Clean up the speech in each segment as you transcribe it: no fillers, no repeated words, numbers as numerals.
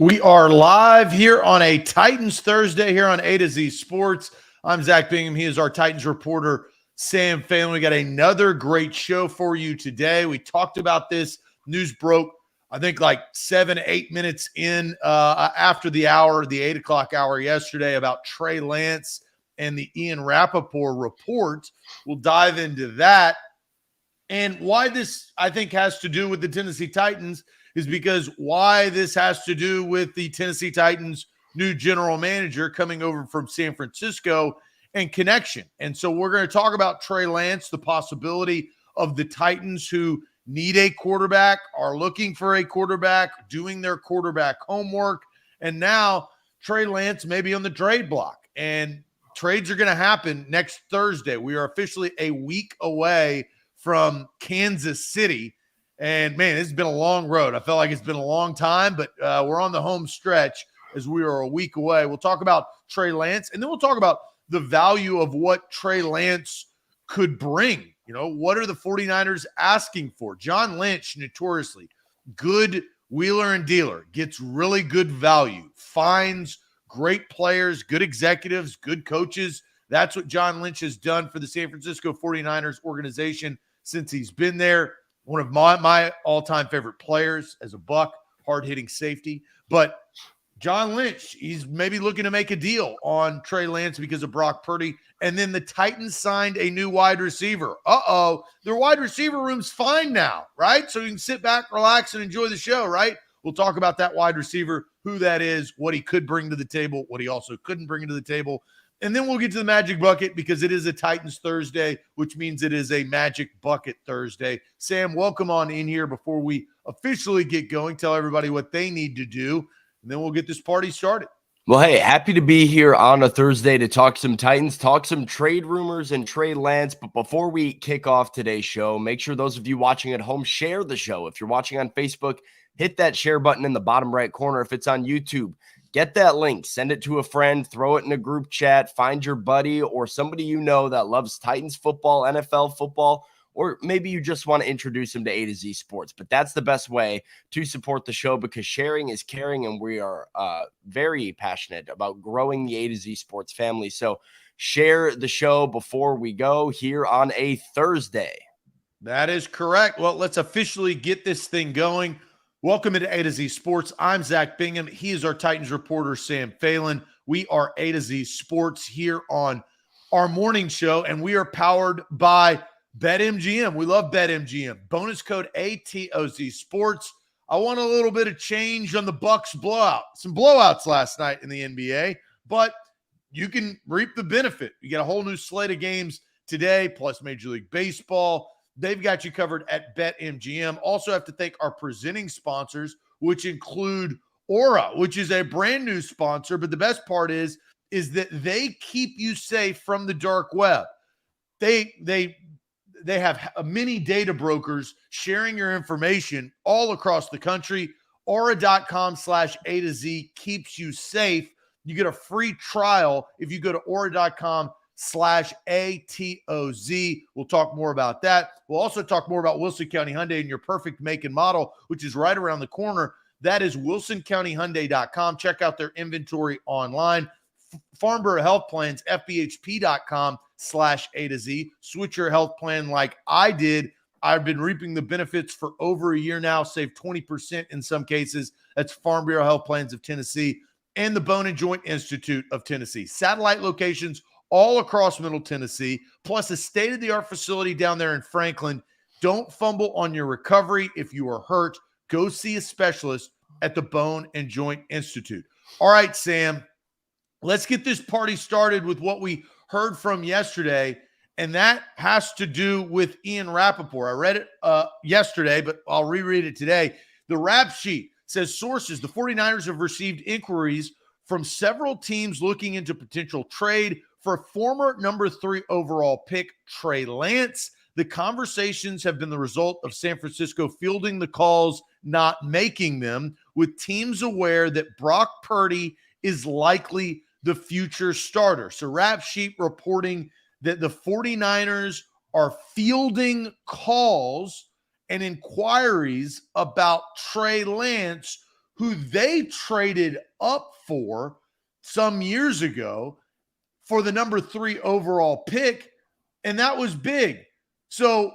We are live here on a Titans Thursday here on A to Z Sports. I'm Zach Bingham. He is our Titans reporter, Sam Phelan. We got another great show for you today. We talked about this. News broke, I think, like 7-8 minutes in after the hour, the 8 o'clock hour yesterday, about Trey Lance and the Ian Rappaport report. We'll dive into that. And why this, I think, has to do with the Tennessee Titans is because why this has to do with the Tennessee Titans' new general manager coming over from San Francisco and connection. And so we're going to talk about Trey Lance, the possibility of the Titans who need a quarterback, are looking for a quarterback, doing their quarterback homework. And now Trey Lance may be on the trade block. And trades are going to happen next Thursday. We are officially a week away from Kansas City. And, man, it's been a long road. I felt like it's been a long time, but we're on the home stretch as we are a week away. We'll talk about Trey Lance, and then we'll talk about the value of what Trey Lance could bring. You know, what are the 49ers asking for? John Lynch, notoriously good wheeler and dealer, gets really good value, finds great players, good executives, good coaches. That's what John Lynch has done for the San Francisco 49ers organization since he's been there. One of my all-time favorite players as a Buck, hard-hitting safety. But John Lynch, he's maybe looking to make a deal on Trey Lance because of Brock Purdy. And then the Titans signed a new wide receiver. Their wide receiver room's fine now, right? So you can sit back, relax, and enjoy the show, right? We'll talk about that wide receiver, who that is, what he could bring to the table, what he also couldn't bring to the table. And then we'll get to the Magic Bucket because it is a Titans Thursday, which means it is a Magic Bucket Thursday. Sam, welcome on in here before we officially get going. Tell everybody what they need to do, and then we'll get this party started. Well, hey, happy to be here on a Thursday to talk some Titans, talk some trade rumors and Trey Lance. But before we kick off today's show, make sure those of you watching at home share the show. If you're watching on Facebook, hit that share button in the bottom right corner. If it's on YouTube, get that link, send it to a friend, throw it in a group chat, find your buddy or somebody you know that loves Titans football, NFL football, or maybe you just want to introduce them to A to Z Sports. But that's the best way to support the show because sharing is caring, and we are very passionate about growing the A to Z Sports family. So share the show before we go here on a Thursday. That is correct. Well, let's officially get this thing going. Welcome to A to Z Sports. I'm Zach Bingham. He is our Titans reporter, Sam Phelan. We are A to Z Sports here on our morning show, and we are powered by BetMGM. We love BetMGM. Bonus code ATOZ Sports. I want a little bit of change on the Bucks blowout. Some blowouts last night in the NBA, but you can reap the benefit. You get a whole new slate of games today, plus Major League Baseball. They've got you covered at BetMGM. Also have to thank our presenting sponsors, which include Aura, which is a brand new sponsor. But the best part is that they keep you safe from the dark web. They have many data brokers sharing your information all across the country. Aura.com/A to Z keeps you safe. You get a free trial if you go to Aura.com/ATOZ. We'll talk more about that. We'll also talk more about Wilson County Hyundai and your perfect make and model, which is right around the corner. That is WilsonCountyHyundai.com. Check out their inventory online. Farnborough Health Plans, FBHP.com/A to Z. Switch your health plan like I did. I've been reaping the benefits for over a year now, saved 20% in some cases. That's Farnborough Health Plans of Tennessee and the Bone and Joint Institute of Tennessee. Satellite locations all across Middle Tennessee, plus a state-of-the-art facility down there in Franklin. Don't fumble on your recovery. If you are hurt, go see a specialist at the Bone and Joint Institute. All right, Sam, let's get this party started with what we heard from yesterday, and that has to do with Ian Rappaport. I read it yesterday, but I'll reread it today. The rap sheet says sources, the 49ers have received inquiries from several teams looking into potential trade for former number 3 overall pick Trey Lance. The conversations have been the result of San Francisco fielding the calls, not making them, with teams aware that Brock Purdy is likely the future starter. So Rap Sheet reporting that the 49ers are fielding calls and inquiries about Trey Lance, who they traded up for some years ago for the number 3 overall pick, and that was big. So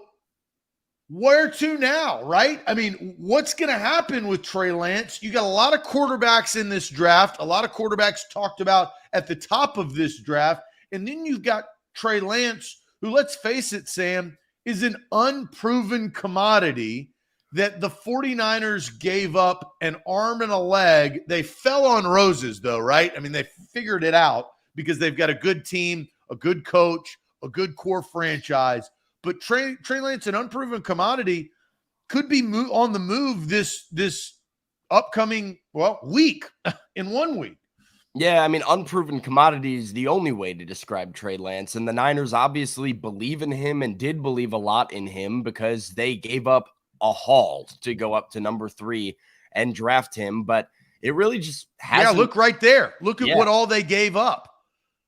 where to now, right? I mean, what's going to happen with Trey Lance? You got a lot of quarterbacks in this draft, a lot of quarterbacks talked about at the top of this draft, and then you've got Trey Lance, who, let's face it, Sam, is an unproven commodity that the 49ers gave up an arm and a leg. They fell on roses, though, right? I mean, they figured it out because they've got a good team, a good coach, a good core franchise. But Trey Lance, an unproven commodity, could be on the move this upcoming, week, in 1 week. Yeah, I mean, unproven commodity is the only way to describe Trey Lance. And the Niners obviously believe in him and did believe a lot in him because they gave up a haul to go up to number 3 and draft him. But it really just hasn't. Yeah, look right there. Look at what all they gave up.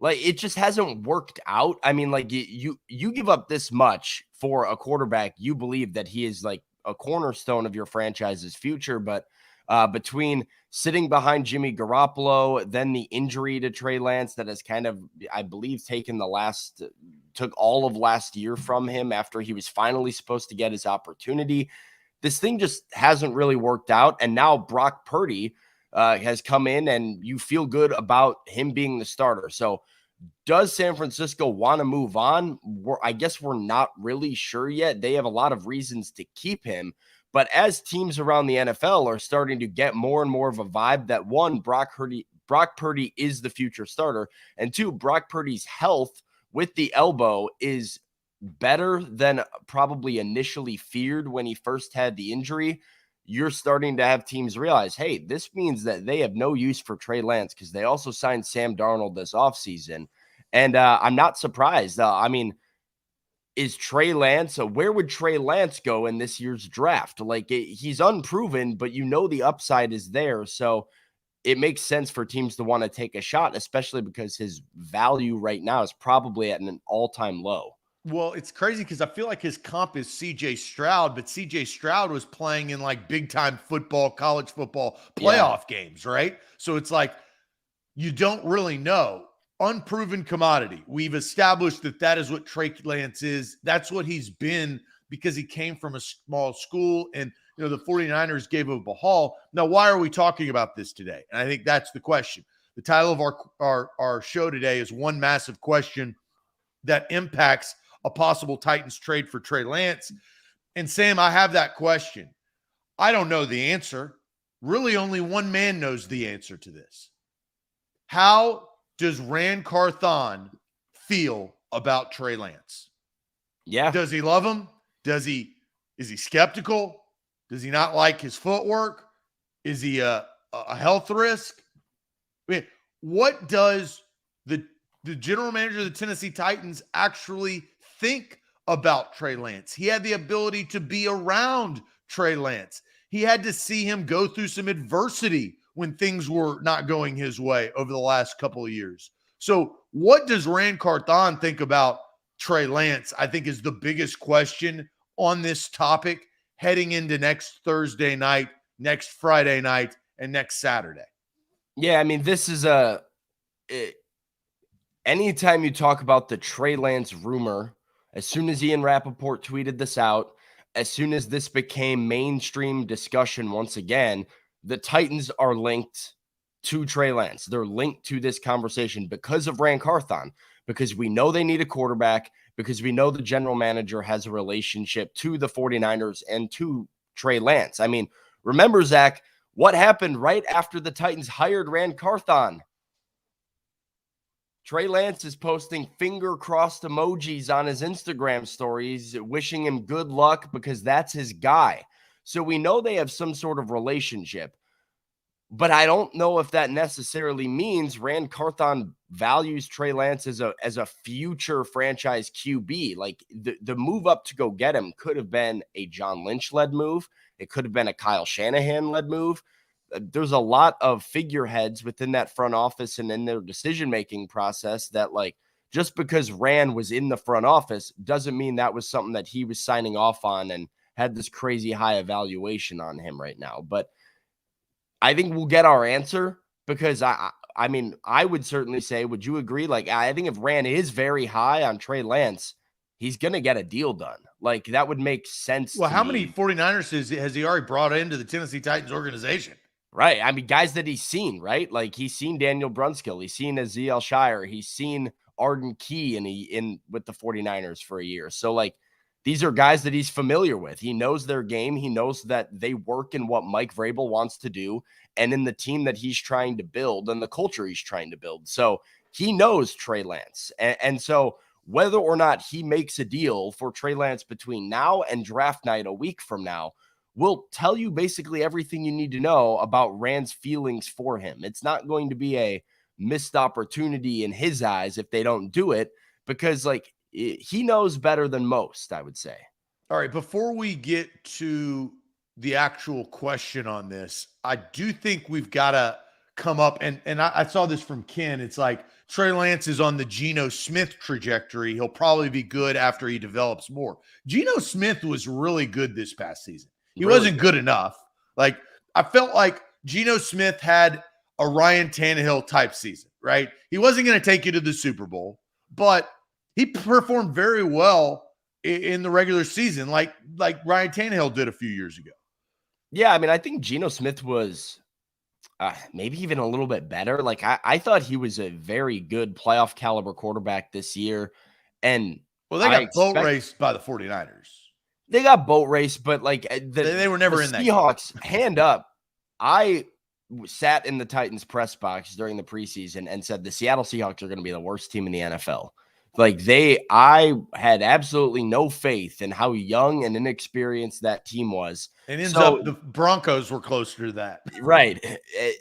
Like, it just hasn't worked out. I mean, like, you give up this much for a quarterback. You believe that he is like a cornerstone of your franchise's future. But between sitting behind Jimmy Garoppolo, then the injury to Trey Lance that has kind of, I believe, took all of last year from him after he was finally supposed to get his opportunity. This thing just hasn't really worked out. And now Brock Purdy has come in, and you feel good about him being the starter. So does San Francisco want to move on? I guess we're not really sure yet. They have a lot of reasons to keep him. But as teams around the NFL are starting to get more and more of a vibe that, one, Brock Purdy is the future starter, and two, Brock Purdy's health with the elbow is better than probably initially feared when he first had the injury, you're starting to have teams realize, hey, this means that they have no use for Trey Lance because they also signed Sam Darnold this offseason. And I'm not surprised. I mean, is Trey Lance, where would Trey Lance go in this year's draft? Like, he's unproven, but you know the upside is there. So it makes sense for teams to want to take a shot, especially because his value right now is probably at an all-time low. Well, it's crazy because I feel like his comp is C.J. Stroud, but C.J. Stroud was playing in like big-time football, college football playoff games, right? So it's like you don't really know. Unproven commodity. We've established that is what Trey Lance is. That's what he's been because he came from a small school, and the 49ers gave him a haul. Now, why are we talking about this today? And I think that's the question. The title of our show today is One Massive Question That Impacts a Possible Titans Trade for Trey Lance. And Sam, I have that question. I don't know the answer. Really, only one man knows the answer to this. How does Ran Carthon feel about Trey Lance? Yeah. Does he love him? Is he skeptical? Does he not like his footwork? Is he a health risk? I mean, what does the general manager of the Tennessee Titans actually think about Trey Lance? He had the ability to be around Trey Lance. He had to see him go through some adversity when things were not going his way over the last couple of years. So what does Ran Carthon think about Trey Lance? I think is the biggest question on this topic heading into next Thursday night, next Friday night, and next Saturday. Yeah, I mean, this is anytime you talk about the Trey Lance rumor, as soon as Ian Rappaport tweeted this out, as soon as this became mainstream discussion once again, the Titans are linked to Trey Lance. They're linked to this conversation because of Ran Carthon, because we know they need a quarterback, because we know the general manager has a relationship to the 49ers and to Trey Lance. I mean, remember, Zach, what happened right after the Titans hired Ran Carthon? Trey Lance is posting finger crossed emojis on his Instagram stories, wishing him good luck because that's his guy. So we know they have some sort of relationship, but I don't know if that necessarily means Ran Carthon values Trey Lance as a future franchise QB. Like the move up to go get him could have been a John Lynch-led move. It could have been a Kyle Shanahan-led move. There's a lot of figureheads within that front office and in their decision-making process that, like, just because Ran was in the front office doesn't mean that was something that he was signing off on and had this crazy high evaluation on him right now. But I think we'll get our answer because I mean, I would certainly say, would you agree? Like, I think if Rand is very high on Trey Lance, he's going to get a deal done. Like, that would make sense Well, to how me. many 49ers has he already brought into the Tennessee Titans organization? Right. I mean, guys that he's seen, right? Like, he's seen Daniel Brunskill. He's seen Aziel Shire. He's seen Arden Key in with the 49ers for a year. So, like, these are guys that he's familiar with. He knows their game. He knows that they work in what Mike Vrabel wants to do and in the team that he's trying to build and the culture he's trying to build. So he knows Trey Lance. And so whether or not he makes a deal for Trey Lance between now and draft night a week from now will tell you basically everything you need to know about Rand's feelings for him. It's not going to be a missed opportunity in his eyes if they don't do it, because like he knows better than most, I would say. All right, before we get to the actual question on this, I do think we've got to come up, and I saw this from Ken. It's like Trey Lance is on the Geno Smith trajectory. He'll probably be good after he develops more. Geno Smith was really good this past season. He Really wasn't good enough. Like, I felt like Geno Smith had a Ryan Tannehill type season, right? He wasn't going to take you to the Super Bowl, but he performed very well in the regular season, like Ryan Tannehill did a few years ago. Yeah, I mean, I think Geno Smith was maybe even a little bit better. Like, I thought he was a very good playoff caliber quarterback this year. And well, they got boat raced by the 49ers. They got boat raced, but like they were never in that Seahawks, hand up. I sat in the Titans press box during the preseason and said the Seattle Seahawks are going to be the worst team in the NFL. Like I had absolutely no faith in how young and inexperienced that team was. And ends up the Broncos were closer to that. Right.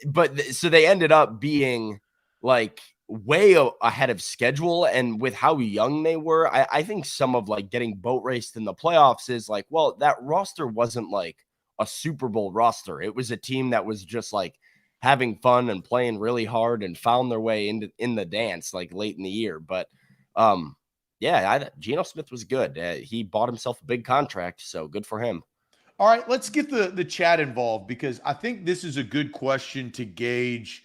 But so they ended up being like way ahead of schedule. And with how young they were, I think some of like getting boat raced in the playoffs is like, well, that roster wasn't like a Super Bowl roster. It was a team that was just like having fun and playing really hard and found their way in the dance like late in the year. But Geno Smith was good. He bought himself a big contract, so good for him. All right, let's get the chat involved, because I think this is a good question to gauge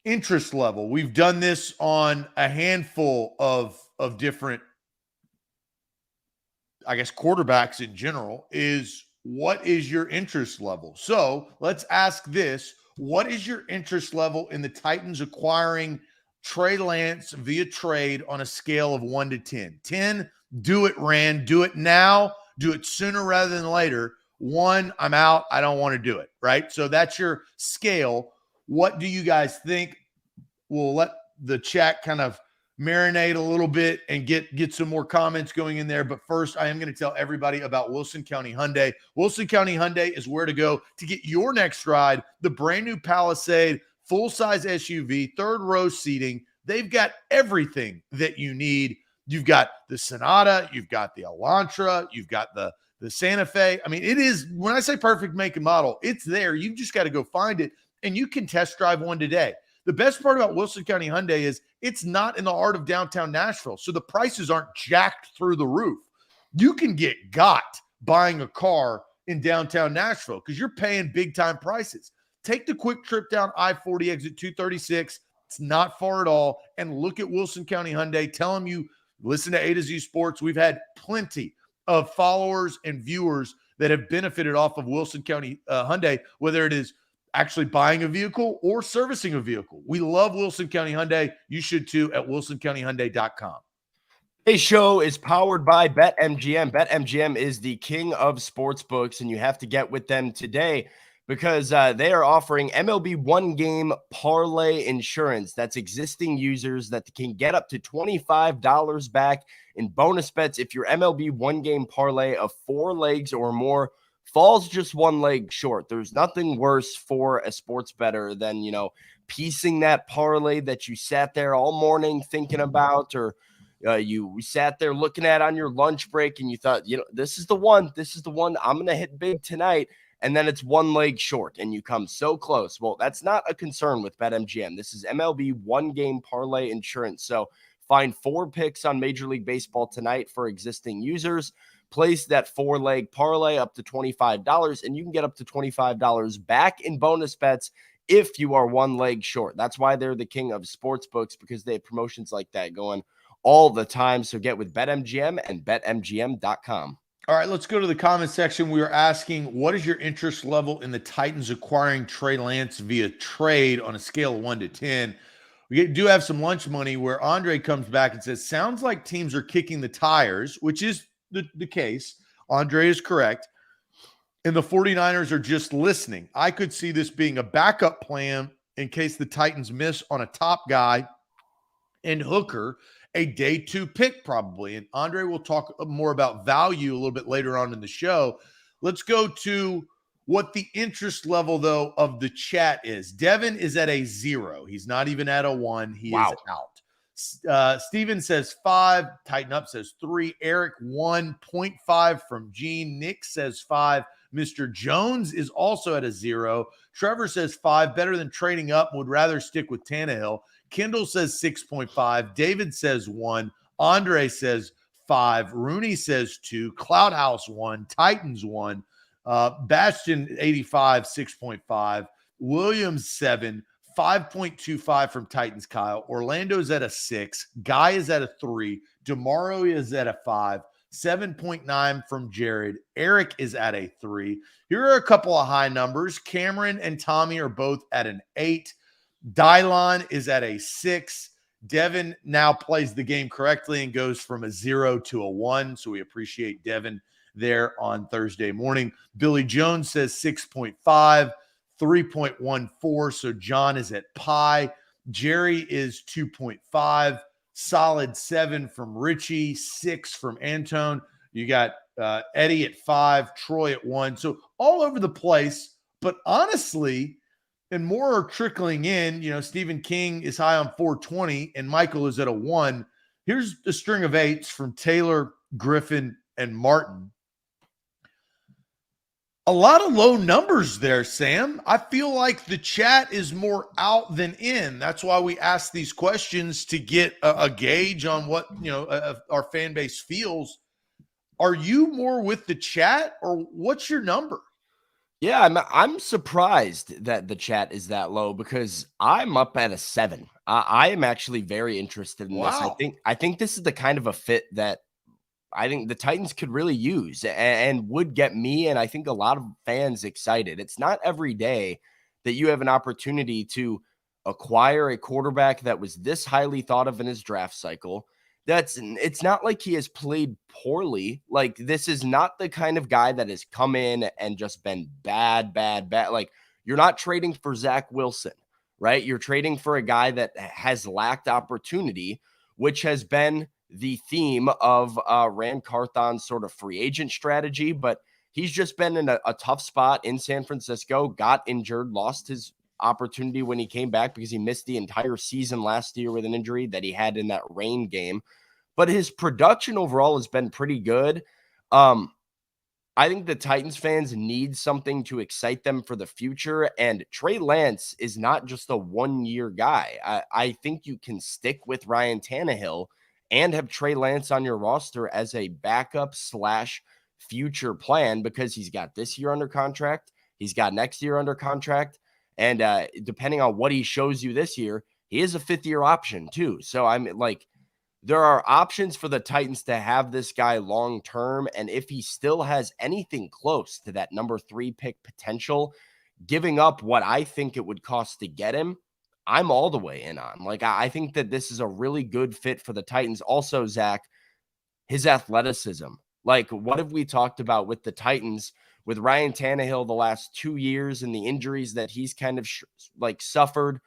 interest level. We've done this on a handful of different, I guess, quarterbacks in general. Is what is your interest level? So let's ask this. What is your interest level in the Titans acquiring Trey Lance via trade on a scale of 1 to 10? 10, do it, Rand. Do it now. Do it sooner rather than later. 1, I'm out. I don't want to do it, right? So that's your scale. What do you guys think? We'll let the chat kind of marinate a little bit and get some more comments going in there. But first, I am going to tell everybody about Wilson County Hyundai. Wilson County Hyundai is where to go to get your next ride. The brand new Palisade, full-size SUV, third row seating. They've got everything that you need. You've got the Sonata, you've got the Elantra, you've got the Santa Fe. I mean, it is, when I say perfect make and model, it's there. You've just got to go find it, and you can test drive one today. The best part about Wilson County Hyundai is it's not in the heart of downtown Nashville, so the prices aren't jacked through the roof. You can get got buying a car in downtown Nashville because you're paying big-time prices. Take the quick trip down I-40 exit 236. It's not far at all. And look at Wilson County Hyundai. Tell them you listen to A to Z Sports. We've had plenty of followers and viewers that have benefited off of Wilson County Hyundai, whether it is actually buying a vehicle or servicing a vehicle. We love Wilson County Hyundai. You should too at wilsoncountyhyundai.com. Today's show is powered by BetMGM. BetMGM is the king of sports books, and you have to get with them today because they are offering MLB one-game parlay insurance. That's existing users that can get up to $25 back in bonus bets if your MLB one-game parlay of 4 legs or more falls just 1 leg short. There's nothing worse for a sports bettor than, piecing that parlay that you sat there all morning thinking about, or you sat there looking at on your lunch break and you thought, this is the one I'm going to hit big tonight. And then it's 1 leg short and you come so close. Well, that's not a concern with BetMGM. This is MLB one-game parlay insurance. So find 4 picks on Major League Baseball tonight for existing users. place that 4-leg parlay up to $25, and you can get up to $25 back in bonus bets if you are one leg short. That's why they're the king of sports books, because they have promotions like that going all the time. So get with BetMGM and betmgm.com. All right, let's go to the comment section. We were asking, what is your interest level in the Titans acquiring Trey Lance via trade on a scale of 1 to 10? We do have some lunch money where Andre comes back and says, sounds like teams are kicking the tires, which is the case. Andre is correct. And the 49ers are just listening. I could see this being a backup plan in case the Titans miss on a top guy and Hooker, a day 2 pick probably. And Andre will talk more about value a little bit later on in the show. Let's go to what the interest level, though, of the chat is. Devin is at a 0. He's not even at a 1. He is out. Steven says 5. Tighten Up says 3. Eric 1.5 from Gene. Nick says 5. Mr. Jones is also at a 0. Trevor says 5. Better than trading up. Would rather stick with Tannehill. Kendall says 6.5. David says 1. Andre says 5. Rooney says 2. Cloudhouse 1. Titans 1. Bastion 85, 6.5. Williams 7. 5.25 from Titans Kyle. Orlando's at a 6. Guy is at a 3. DeMauro is at a 5. 7.9 from Jared. Eric is at a 3. Here are a couple of high numbers. Cameron and Tommy are both at an 8. Dylon is at a 6. Devin now plays the game correctly and goes from a 0 to a 1. So we appreciate Devin there on Thursday morning. Billy Jones says 6.5, 3.14. So John is at pi. Jerry is 2.5. Solid 7 from Richie, 6 from Antone. You got Eddie at 5, Troy at 1. So all over the place. But honestly, and more are trickling in. You know, Stephen King is high on 420, and Michael is at a 1. Here's a string of 8s from Taylor, Griffin, and Martin. A lot of low numbers there, Sam. I feel like the chat is more out than in. That's why we ask these questions, to get a gauge on what, you know, our fan base feels. Are you more with the chat, or what's your number? Yeah, I'm surprised that the chat is that low, because I'm up at a 7. I am actually very interested in this. I think this is the kind of a fit that I think the Titans could really use and would get me, and I think a lot of fans, excited. It's not every day that you have an opportunity to acquire a quarterback that was this highly thought of in his draft cycle. It's not like he has played poorly. Like, this is not the kind of guy that has come in and just been bad. Like, you're not trading for Zach Wilson, right? You're trading for a guy that has lacked opportunity, which has been the theme of Rand Carthon's sort of free agent strategy. But he's just been in a tough spot in San Francisco, got injured, lost his opportunity when he came back because he missed the entire season last year with an injury that he had in that rain game. But his production overall has been pretty good. I think the Titans fans need something to excite them for the future. And Trey Lance is not just a one-year guy. I think you can stick with Ryan Tannehill and have Trey Lance on your roster as a backup / future plan, because he's got this year under contract. He's got next year under contract. And depending on what he shows you this year, he is a 5th-year option too. So I'm like, there are options for the Titans to have this guy long-term. And if he still has anything close to that number 3 pick potential, giving up what I think it would cost to get him, I'm all the way in on. Like, I think that this is a really good fit for the Titans. Also, Zach, his athleticism. Like, what have we talked about with the Titans, with Ryan Tannehill the last 2 years and the injuries that he's kind of suffered,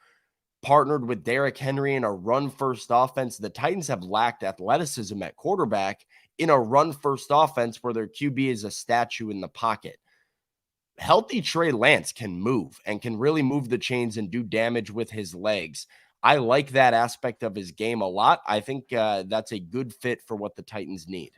partnered with Derrick Henry in a run-first offense? The Titans have lacked athleticism at quarterback in a run-first offense where their QB is a statue in the pocket. Healthy Trey Lance can move and can really move the chains and do damage with his legs. I like that aspect of his game a lot. I think that's a good fit for what the Titans need.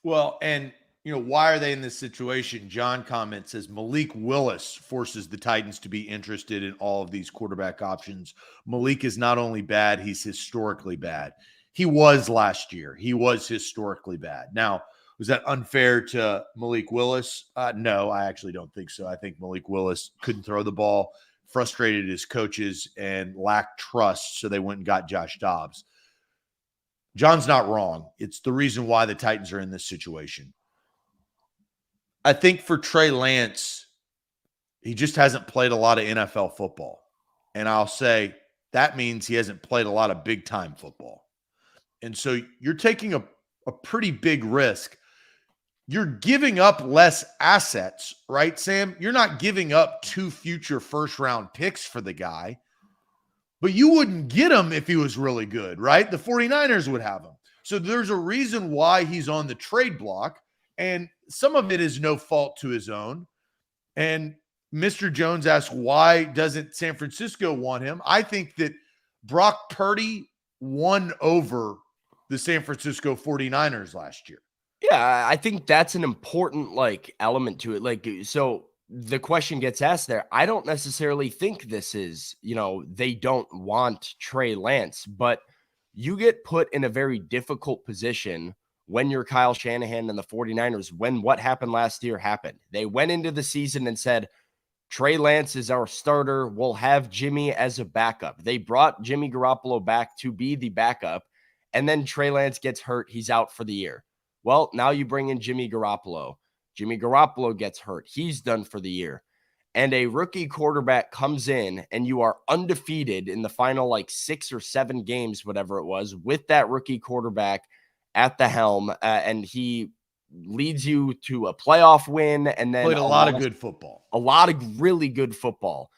Well, and you know, why are they in this situation? John comments, says Malik Willis forces the Titans to be interested in all of these quarterback options. Malik is not only bad, he's historically bad. He was last year. He was historically bad. Now, Was that unfair to Malik Willis? No, I actually don't think so. I think Malik Willis couldn't throw the ball, frustrated his coaches, and lacked trust, so they went and got Josh Dobbs. John's not wrong. It's the reason why the Titans are in this situation. I think for Trey Lance, he just hasn't played a lot of NFL football. And I'll say that means he hasn't played a lot of big-time football. And so you're taking a pretty big risk. You're giving up less assets, right, Sam? You're not giving up 2 future first-round picks for the guy, but you wouldn't get him if he was really good, right? The 49ers would have him. So there's a reason why he's on the trade block, and some of it is no fault to his own. And Mr. Jones asked, why doesn't San Francisco want him? I think that Brock Purdy won over the San Francisco 49ers last year. Yeah, I think that's an important element to it. So the question gets asked there. I don't necessarily think this is, they don't want Trey Lance, but you get put in a very difficult position when you're Kyle Shanahan and the 49ers, when what happened last year happened. They went into the season and said, Trey Lance is our starter. We'll have Jimmy as a backup. They brought Jimmy Garoppolo back to be the backup, and then Trey Lance gets hurt. He's out for the year. Well, now you bring in Jimmy Garoppolo. Jimmy Garoppolo gets hurt. He's done for the year. And a rookie quarterback comes in, and you are undefeated in the final 6 or 7 games, whatever it was, with that rookie quarterback at the helm. And he leads you to a playoff win, and then played a lot of good football. A lot of really good football.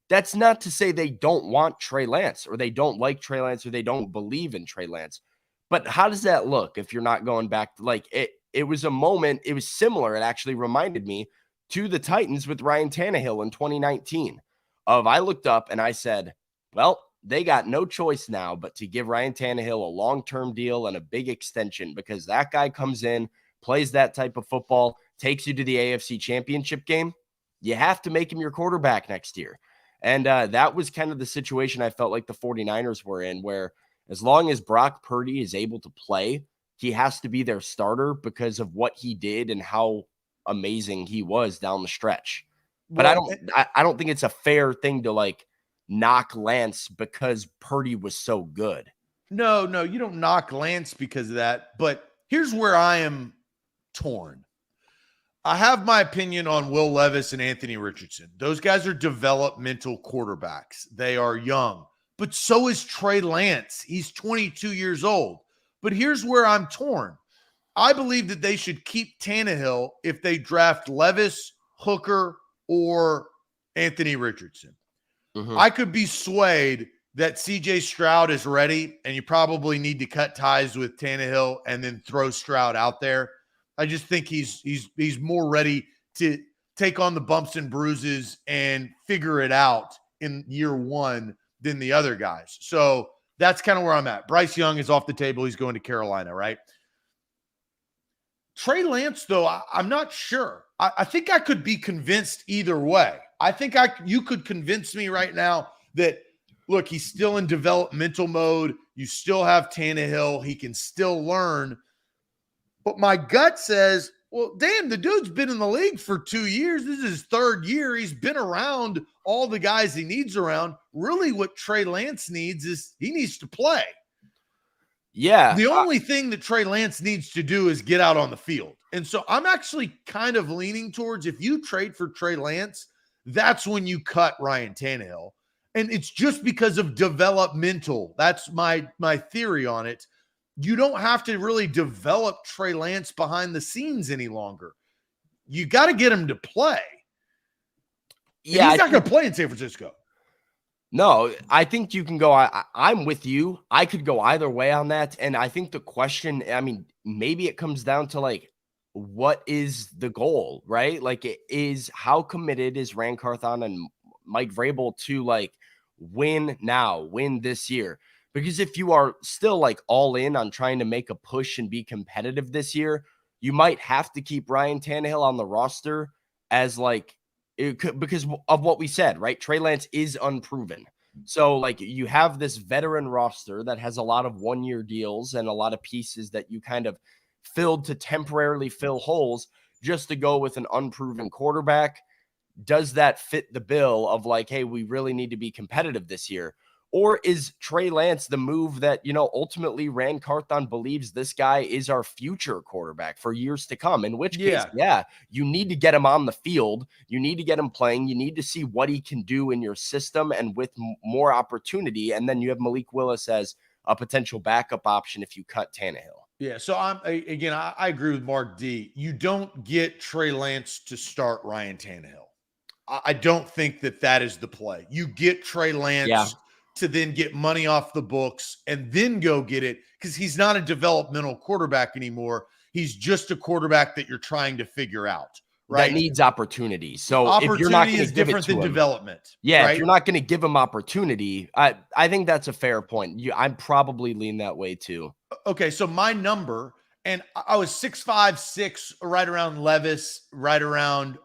That's not to say they don't want Trey Lance, or they don't like Trey Lance, or they don't believe in Trey Lance. But how does that look if you're not going back to it was a moment, it was similar. It actually reminded me to the Titans with Ryan Tannehill in 2019 I looked up and I said, well, they got no choice now but to give Ryan Tannehill a long-term deal and a big extension, because that guy comes in, plays that type of football, takes you to the AFC Championship game. You have to make him your quarterback next year. And that was kind of the situation I felt like the 49ers were in, where as long as Brock Purdy is able to play, he has to be their starter because of what he did and how amazing he was down the stretch. But I don't think it's a fair thing to knock Lance because Purdy was so good. No, you don't knock Lance because of that. But here's where I am torn. I have my opinion on Will Levis and Anthony Richardson. Those guys are developmental quarterbacks. They are young. But so is Trey Lance. He's 22 years old. But here's where I'm torn. I believe that they should keep Tannehill if they draft Levis, Hooker, or Anthony Richardson. Mm-hmm. I could be swayed that CJ Stroud is ready, and you probably need to cut ties with Tannehill and then throw Stroud out there. I just think he's more ready to take on the bumps and bruises and figure it out in year one than the other guys. So that's kind of where I'm at. Bryce Young is off the table. He's going to Carolina, right? Trey Lance, though, I'm not sure. I think I could be convinced either way. I think you could convince me right now that, look, he's still in developmental mode. You still have Tannehill. He can still learn. But my gut says, well, damn, the dude's been in the league for 2 years. This is his 3rd year. He's been around all the guys he needs around. Really what Trey Lance needs is he needs to play. Yeah. The only thing that Trey Lance needs to do is get out on the field. And so I'm actually kind of leaning towards, if you trade for Trey Lance, that's when you cut Ryan Tannehill. And it's just because of developmental. That's my theory on it. You don't have to really develop Trey Lance behind the scenes any longer. You got to get him to play. Yeah, and he's not going to play in San Francisco. No, I think you can go. I'm with you. I could go either way on that. And I think the question, maybe it comes down to what is the goal, right? It is, how committed is Rand Carthon and Mike Vrabel to win this year? Because if you are still all in on trying to make a push and be competitive this year, you might have to keep Ryan Tannehill on the roster as because of what we said, right? Trey Lance is unproven. So you have this veteran roster that has a lot of 1-year deals and a lot of pieces that you kind of filled to temporarily fill holes just to go with an unproven quarterback. Does that fit the bill of like, hey, we really need to be competitive this year? Or is Trey Lance the move that, ultimately Rand Carthon believes this guy is our future quarterback for years to come? In which case, you need to get him on the field. You need to get him playing. You need to see what he can do in your system and with more opportunity. And then you have Malik Willis as a potential backup option if you cut Tannehill. Yeah, so I agree with Mark D. You don't get Trey Lance to start Ryan Tannehill. I don't think that is the play. You get Trey Lance to then get money off the books and then go get it, because he's not a developmental quarterback anymore. He's just a quarterback that you're trying to figure out, right? That needs opportunity. So opportunity if you're not going to is different than development. If you're not going to give him opportunity, I think that's a fair point. I'm probably lean that way too. Okay, so my number, and I was 6'5", 6, right around Levis, right around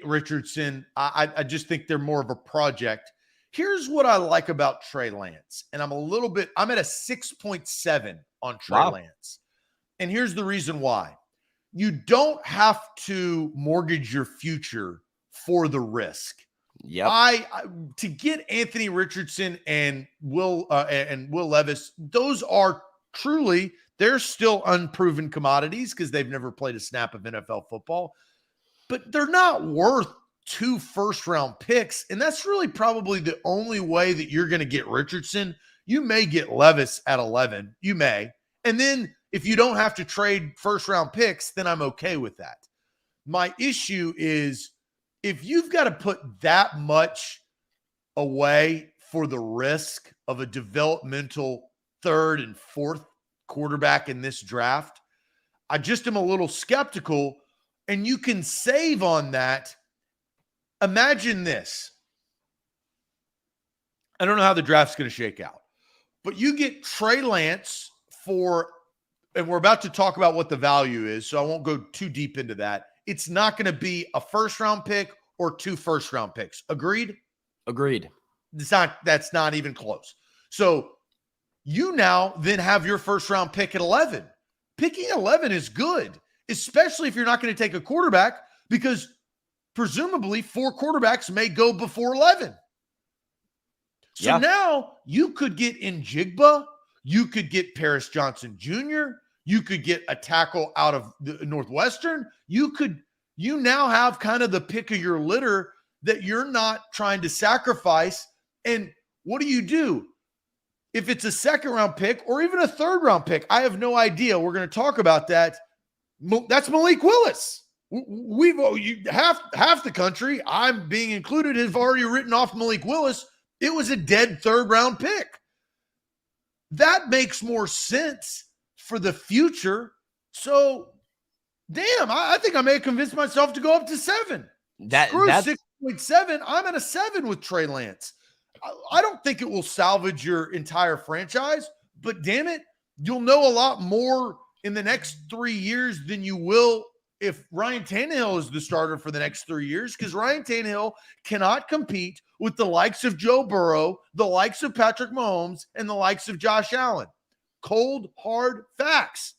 Richardson. I just think they're more of a project. Here's what I like about Trey Lance, and I'm at a 6.7 on Trey Lance. And here's the reason why. You don't have to mortgage your future for the risk. Yep. To get Anthony Richardson and Will Levis, those are truly, they're still unproven commodities because they've never played a snap of NFL football, but they're not worth 2 first-round picks, and that's really probably the only way that you're going to get Richardson. You may get Levis at 11. You may. And then if you don't have to trade first-round picks, then I'm okay with that. My issue is if you've got to put that much away for the risk of a developmental 3rd and 4th quarterback in this draft, I just am a little skeptical, and you can save on that. Imagine this. I don't know how the draft's going to shake out, but you get Trey Lance and we're about to talk about what the value is, so I won't go too deep into that. It's not going to be a first-round pick or 2 first-round picks. Agreed? Agreed. That's not even close. So you now then have your first-round pick at 11. Picking 11 is good, especially if you're not going to take a quarterback, because presumably 4 quarterbacks may go before 11. So now you could get Njigba. You could get Paris Johnson Jr. You could get a tackle out of the Northwestern. You now have kind of the pick of your litter that you're not trying to sacrifice. And what do? If it's a 2nd-round pick or even a 3rd-round pick, I have no idea. We're going to talk about that. That's Malik Willis. Half the country, I'm being included, have already written off Malik Willis. It was a dead 3rd-round pick. That makes more sense for the future. So, damn, I think I may have convinced myself to go up to 7. Screw 6.7. I'm at a 7 with Trey Lance. I don't think it will salvage your entire franchise, but damn it, you'll know a lot more in the next 3 years than you will if Ryan Tannehill is the starter for the next 3 years, because Ryan Tannehill cannot compete with the likes of Joe Burrow, the likes of Patrick Mahomes, and the likes of Josh Allen. Cold, hard facts.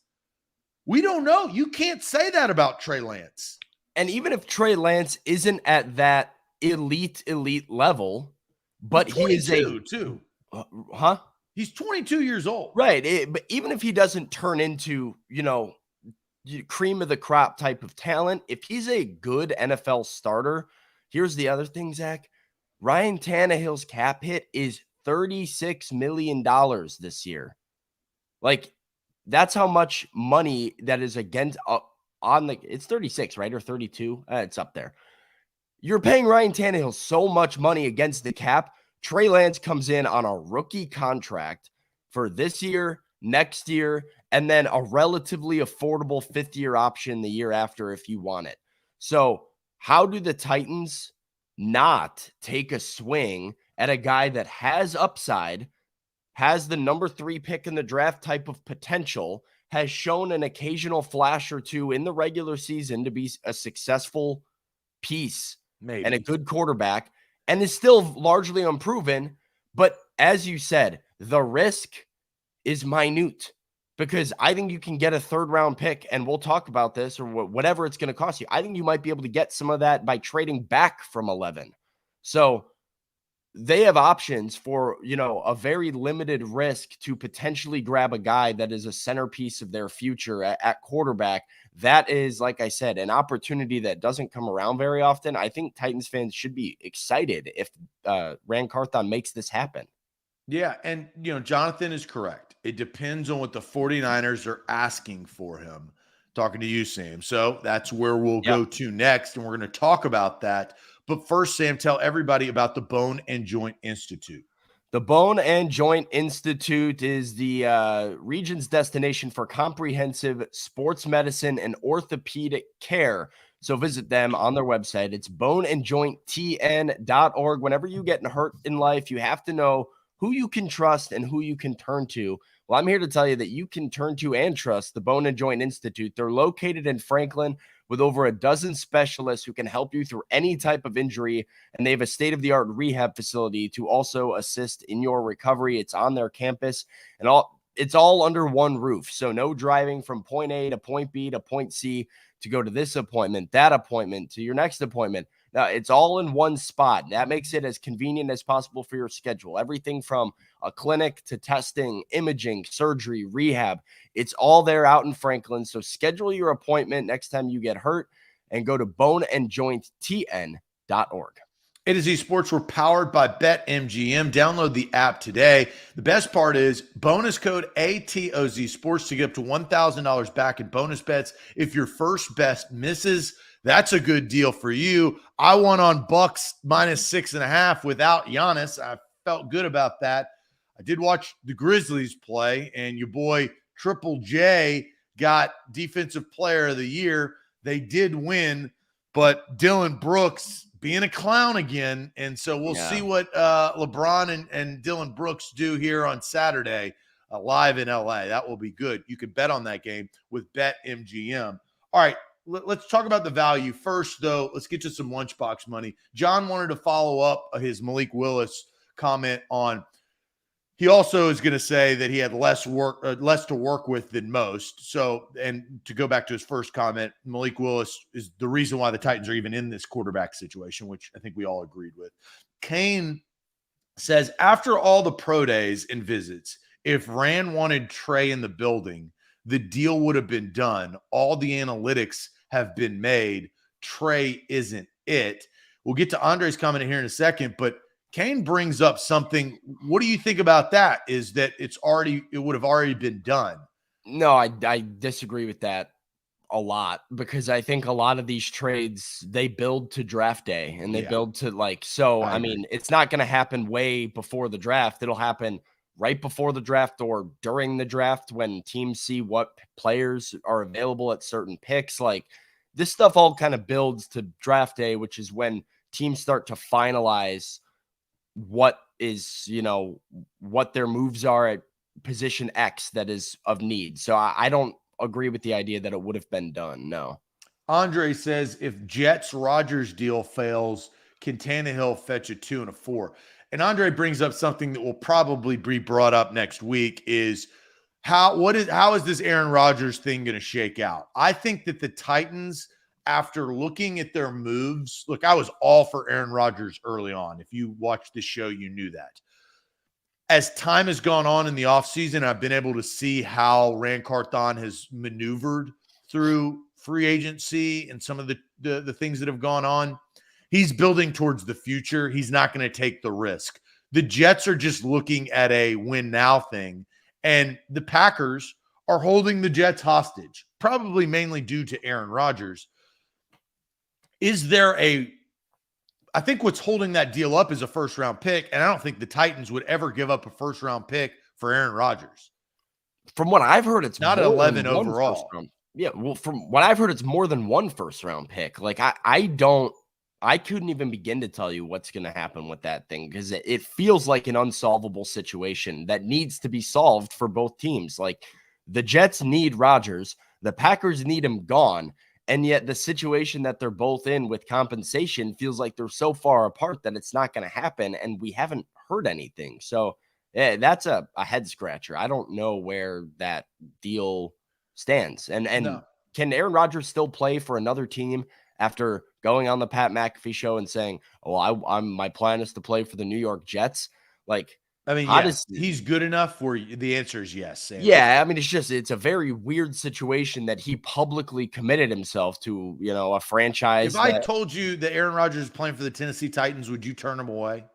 We don't know. You can't say that about Trey Lance. And even if Trey Lance isn't at that elite level, but he is too. He's 22 years old. Right. But even if he doesn't turn into, cream of the crop type of talent, if he's a good NFL starter, here's the other thing, Zach. Ryan Tannehill's cap hit is $36 million this year. Like, that's how much money that is against it's 36, right? Or 32. It's up there. You're paying Ryan Tannehill so much money against the cap. Trey Lance comes in on a rookie contract for this year, next year, and then a relatively affordable 5th-year option the year after if you want it. So how do the Titans not take a swing at a guy that has upside, has the number 3 pick in the draft type of potential, has shown an occasional flash or two in the regular season to be a successful piece and a good quarterback, and is still largely unproven? But as you said, the risk is minute because I think you can get a third-round pick, and we'll talk about this or whatever it's going to cost you. I think you might be able to get some of that by trading back from 11. So they have options for, a very limited risk to potentially grab a guy that is a centerpiece of their future at quarterback. That is, like I said, an opportunity that doesn't come around very often. I think Titans fans should be excited if Ran Carthon makes this happen. Yeah, and, Jonathan is correct. It depends on what the 49ers are asking for him. Talking to you, Sam. So that's where we'll go to next, and we're going to talk about that. But first, Sam, tell everybody about the Bone and Joint Institute. The Bone and Joint Institute is the region's destination for comprehensive sports medicine and orthopedic care. So visit them on their website. It's boneandjointtn.org. Whenever you get hurt in life, you have to know who you can trust and who you can turn to. Well, I'm here to tell you that you can turn to and trust the Bone and Joint Institute. They're located in Franklin with over a dozen specialists who can help you through any type of injury. And they have a state-of-the-art rehab facility to also assist in your recovery. It's on their campus, and it's all under one roof. So no driving from point A to point B to point C to go to this appointment, that appointment, to your next appointment. Now, it's all in one spot. That makes it as convenient as possible for your schedule. Everything from a clinic to testing, imaging, surgery, rehab. It's all there out in Franklin. So schedule your appointment next time you get hurt and go to boneandjointtn.org. A to Z Sports, we're powered by BetMGM. Download the app today. The best part is bonus code ATOZ Sports to get up to $1,000 back in bonus bets. If your first bet misses, that's a good deal for you. I won on Bucks -6.5 without Giannis. I felt good about that. I did watch the Grizzlies play, and your boy Triple J got Defensive Player of the Year. They did win, but Dylan Brooks being a clown again. And so we'll see what LeBron and Dylan Brooks do here on Saturday live in LA. That will be good. You can bet on that game with BetMGM. All right, let's talk about the value. First, though, let's get to some lunchbox money. John wanted to follow up his Malik Willis comment on – he also is going to say that he had less to work with than most. So, and to go back to his first comment, Malik Willis is the reason why the Titans are even in this quarterback situation, which I think we all agreed with. Kane says, after all the pro days and visits, if Rand wanted Trey in the building, the deal would have been done. All the analytics have been made. Trey isn't it. We'll get to Andre's comment here in a second, but Kane brings up something. What do you think about that? Is that it would have already been done? No, I disagree with that a lot, because I think a lot of these trades, they build to draft day and they build to I mean, it's not going to happen way before the draft. It'll happen right before the draft or during the draft when teams see what players are available at certain picks. Like, this stuff all kind of builds to draft day, which is when teams start to finalize what is, what their moves are at position X that is of need. So I don't agree with the idea that it would have been done. No. Andre says, if Jets-Rodgers deal fails, can Tannehill fetch a 2 and a 4? And Andre brings up something that will probably be brought up next week is how is this Aaron Rodgers thing going to shake out? I think that the Titans, after looking at their moves, look, I was all for Aaron Rodgers early on. If you watched the show, you knew that. As time has gone on in the offseason, I've been able to see how Ran Carthon has maneuvered through free agency and some of the things that have gone on. He's building towards the future. He's not going to take the risk. The Jets are just looking at a win now thing, and the Packers are holding the Jets hostage, probably mainly due to Aaron Rodgers. I think what's holding that deal up is a first-round pick, and I don't think the Titans would ever give up a first-round pick for Aaron Rodgers. From what I've heard, it's not 11 overall. Yeah, well, from what I've heard, it's more than one first-round pick. Like, I couldn't even begin to tell you what's going to happen with that thing, because it feels like an unsolvable situation that needs to be solved for both teams. Like, the Jets need Rodgers, the Packers need him gone. And yet the situation that they're both in with compensation feels like they're so far apart that it's not going to happen. And we haven't heard anything. So That's a head scratcher. I don't know where that deal stands. And No. can Aaron Rodgers still play for another team after going on the Pat McAfee show and saying, "Oh, my plan is to play for the New York Jets"? Like, I mean, how yeah, does he's good enough where the answer is yes, Sam. Yeah, I mean, it's a very weird situation that he publicly committed himself to, a franchise If I that told you that Aaron Rodgers is playing for the Tennessee Titans, would you turn him away?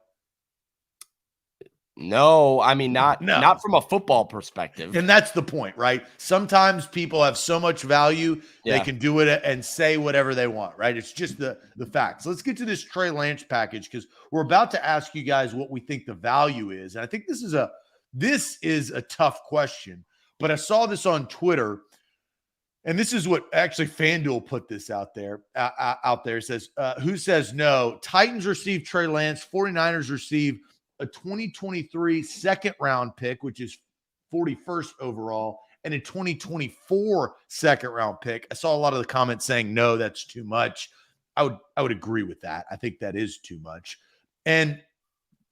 No, I mean, not No. from a football perspective. And that's the point, right? Sometimes people have so much value, they Yeah. can do it and say whatever they want, right? It's just the facts. Let's get to this Trey Lance package because we're about to ask you guys what we think the value is. And I think this is a tough question, but I saw this on Twitter. And this is what actually FanDuel put this out there. It says, who says no? Titans receive Trey Lance. 49ers receive a 2023 second round pick, which is 41st overall, and a 2024 second round pick. I saw a lot of the comments saying, no, that's too much. I would agree with that. I think that is too much. And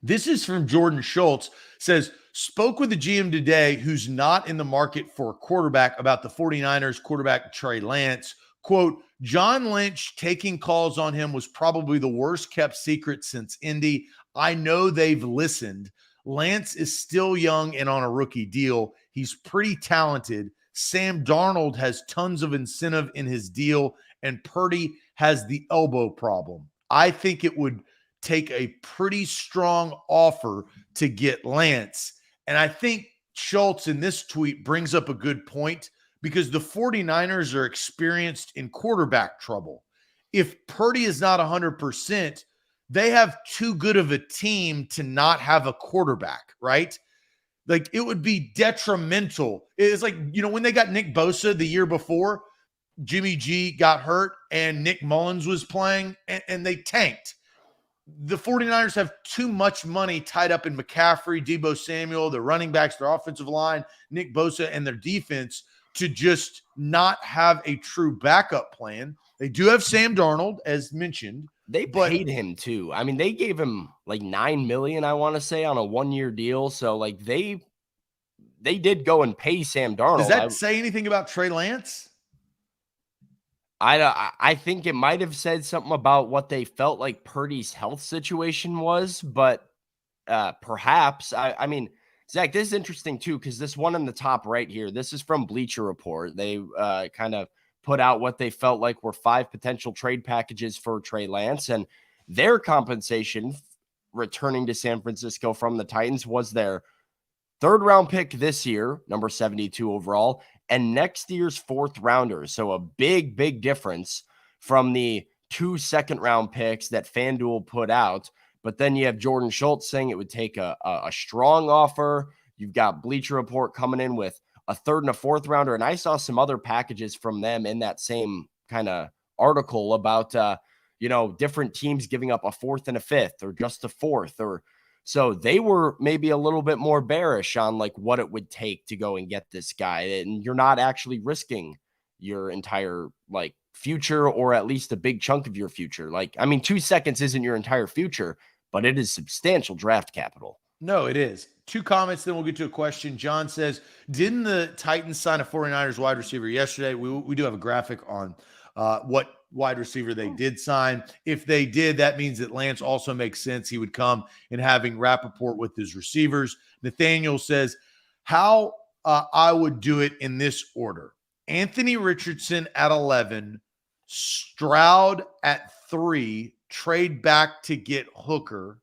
this is from Jordan Schultz, says, spoke with the GM today who's not in the market for a quarterback about the 49ers quarterback Trey Lance. Quote, John Lynch taking calls on him was probably the worst kept secret since Indy. I know they've listened. Lance is still young and on a rookie deal. He's pretty talented. Sam Darnold has tons of incentive in his deal, and Purdy has the elbow problem. I think it would take a pretty strong offer to get Lance. And I think Schultz in this tweet brings up a good point because the 49ers are experienced in quarterback trouble. If Purdy is not 100%, they have too good of a team to not have a quarterback, right? Like it would be detrimental. It's like, when they got Nick Bosa the year before, Jimmy G got hurt and Nick Mullins was playing and they tanked. The 49ers have too much money tied up in McCaffrey, Deebo Samuel, their running backs, their offensive line, Nick Bosa, and their defense to just not have a true backup plan. They do have Sam Darnold, as mentioned. They paid him too. I mean, they gave him like $9 million, I want to say, on a 1-year deal. So like they did go and pay Sam Darnold. Does that say anything about Trey Lance? I think it might have said something about what they felt like Purdy's health situation was, but perhaps. I mean, Zach, this is interesting too, because this one in the top right here, this is from Bleacher Report. They kind of put out what they felt like were 5 potential trade packages for Trey Lance, and their compensation returning to San Francisco from the Titans was their 3rd round pick this year, number 72 overall, and next year's 4th rounder. So a big, big difference from the 2 second-round picks that FanDuel put out. But then you have Jordan Schultz saying it would take a strong offer. You've got Bleacher Report coming in with a 3rd and a 4th rounder. And I saw some other packages from them in that same kind of article about, different teams giving up a 4th and a 5th or just a 4th or so they were maybe a little bit more bearish on like what it would take to go and get this guy. And you're not actually risking your entire like future or at least a big chunk of your future. Like, I mean, 2 seconds isn't your entire future, but it is substantial draft capital. No, it is. 2 comments, then we'll get to a question. John says, didn't the Titans sign a 49ers wide receiver yesterday? We do have a graphic on what wide receiver they did sign. If they did, that means that Lance also makes sense. He would come in having Rappaport with his receivers. Nathaniel says, how I would do it in this order. Anthony Richardson at 11, Stroud at 3, trade back to get Hooker.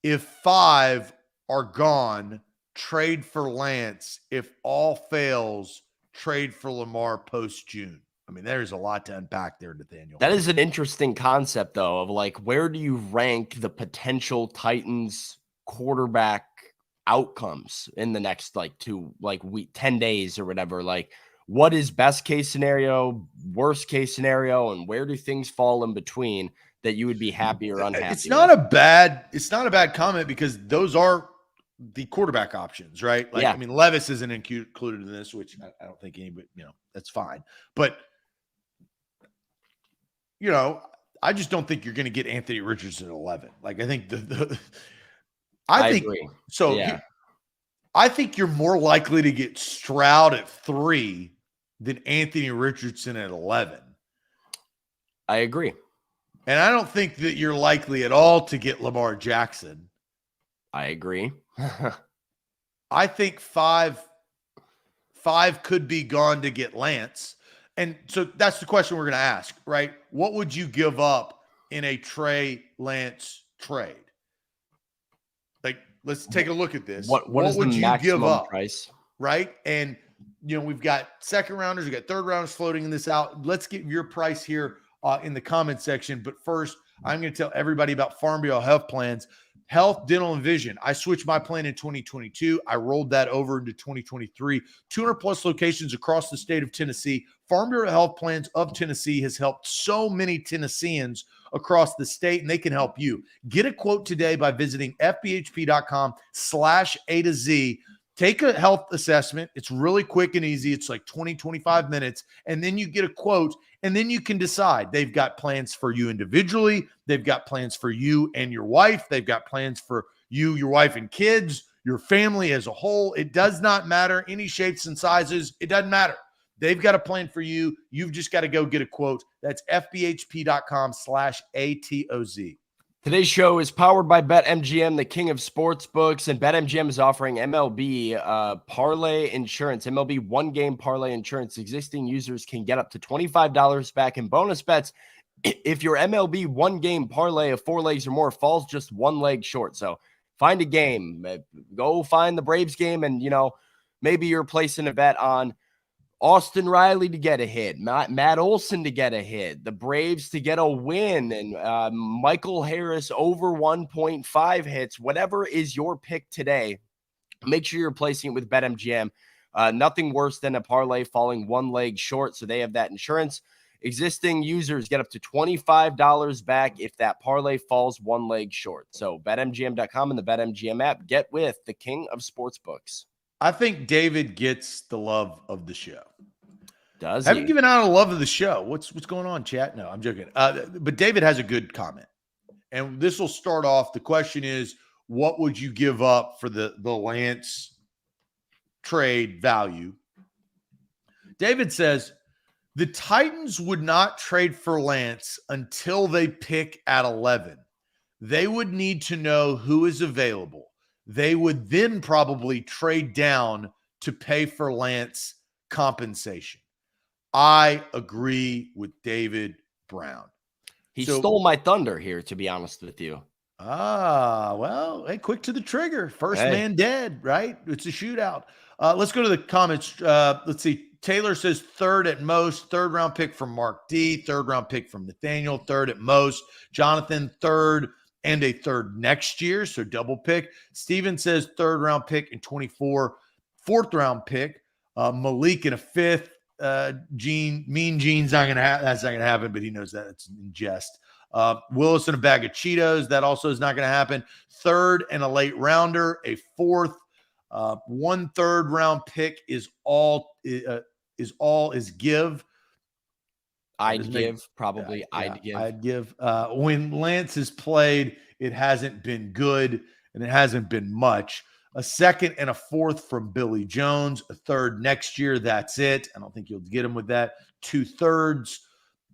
If 5 are gone, trade for Lance. If all fails, trade for Lamar post-June. I mean, there's a lot to unpack there, Nathaniel. That is an interesting concept, though, of like, where do you rank the potential Titans quarterback outcomes in the next 10 days or whatever? Like, what is best case scenario, worst case scenario, and where do things fall in between that you would be happy or unhappy? It's not a bad comment because those are the quarterback options, right? Like, yeah. I mean, Levis isn't included in this, which I don't think anybody, that's fine. But, I just don't think you're going to get Anthony Richardson at 11. Like, I think I I think agree. so. Yeah, I think you're more likely to get Stroud at 3 than Anthony Richardson at 11. I agree. And I don't think that you're likely at all to get Lamar Jackson. I agree. I think five could be gone to get Lance. And so that's the question we're going to ask, right? What would you give up in a Trey Lance trade? Like, let's take a look at this. What is the would you give maximum up? price? Right? And, we've got second rounders, we've got third rounders floating in this out. Let's get your price here in the comment section. But first, I'm going to tell everybody about Farm Bureau Health Plans. Health, dental, and vision. I switched my plan in 2022. I rolled that over into 2023. 200 plus locations across the state of Tennessee. Farm Bureau Health Plans of Tennessee has helped so many Tennesseans across the state, and they can help you. Get a quote today by visiting fbhp.com/A to Z. Take a health assessment. It's really quick and easy. It's like 20, 25 minutes. And then you get a quote, and then you can decide. They've got plans for you individually. They've got plans for you and your wife. They've got plans for you, your wife and kids, your family as a whole. It does not matter. Any shapes and sizes. It doesn't matter. They've got a plan for you. You've just got to go get a quote. That's fbhp.com/ATOZ. Today's show is powered by BetMGM, the king of sportsbooks, and BetMGM is offering MLB parlay insurance. MLB one-game parlay insurance. Existing users can get up to $25 back in bonus bets if your MLB one-game parlay of 4 legs or more falls just 1 leg short. So find a game. Go find the Braves game, and, maybe you're placing a bet on Austin Riley to get a hit, Matt Olson to get a hit, the Braves to get a win, and Michael Harris over 1.5 hits. Whatever is your pick today, make sure you're placing it with BetMGM. Nothing worse than a parlay falling 1 leg short, so they have that insurance. Existing users get up to $25 back if that parlay falls 1 leg short. So BetMGM.com and the BetMGM app. Get with the king of sportsbooks. I think David gets the love of the show. Does Haven't he? given out a love of the show. What's going on, chat? No, I'm joking. But David has a good comment. And this will start off. The question is, what would you give up for the Lance trade value? David says, the Titans would not trade for Lance until they pick at 11. They would need to know who is available. They would then probably trade down to pay for Lance compensation. I agree with David Brown. He stole my thunder here, to be honest with you. Well, hey, quick to the trigger. First man dead, right? It's a shootout. Let's go to the comments. Let's see. Taylor says third at most, 3rd round pick from Mark D, 3rd round pick from Nathaniel, 3rd at most. Jonathan, 3rd and a 3rd next year, so double pick. Steven says 3rd round pick in 24, 4th round pick. Malik in a 5th. Mean Gene's not going to happen. That's not going to happen, but he knows that it's in jest. Willis in a bag of Cheetos. That also is not going to happen. 3rd and a late rounder, a 4th. 1/3 round pick is all give. I'd give. When Lance has played, it hasn't been good, and it hasn't been much. A 2nd and a 4th from Billy Jones, a 3rd next year. That's it. I don't think you'll get him with that. 2/3,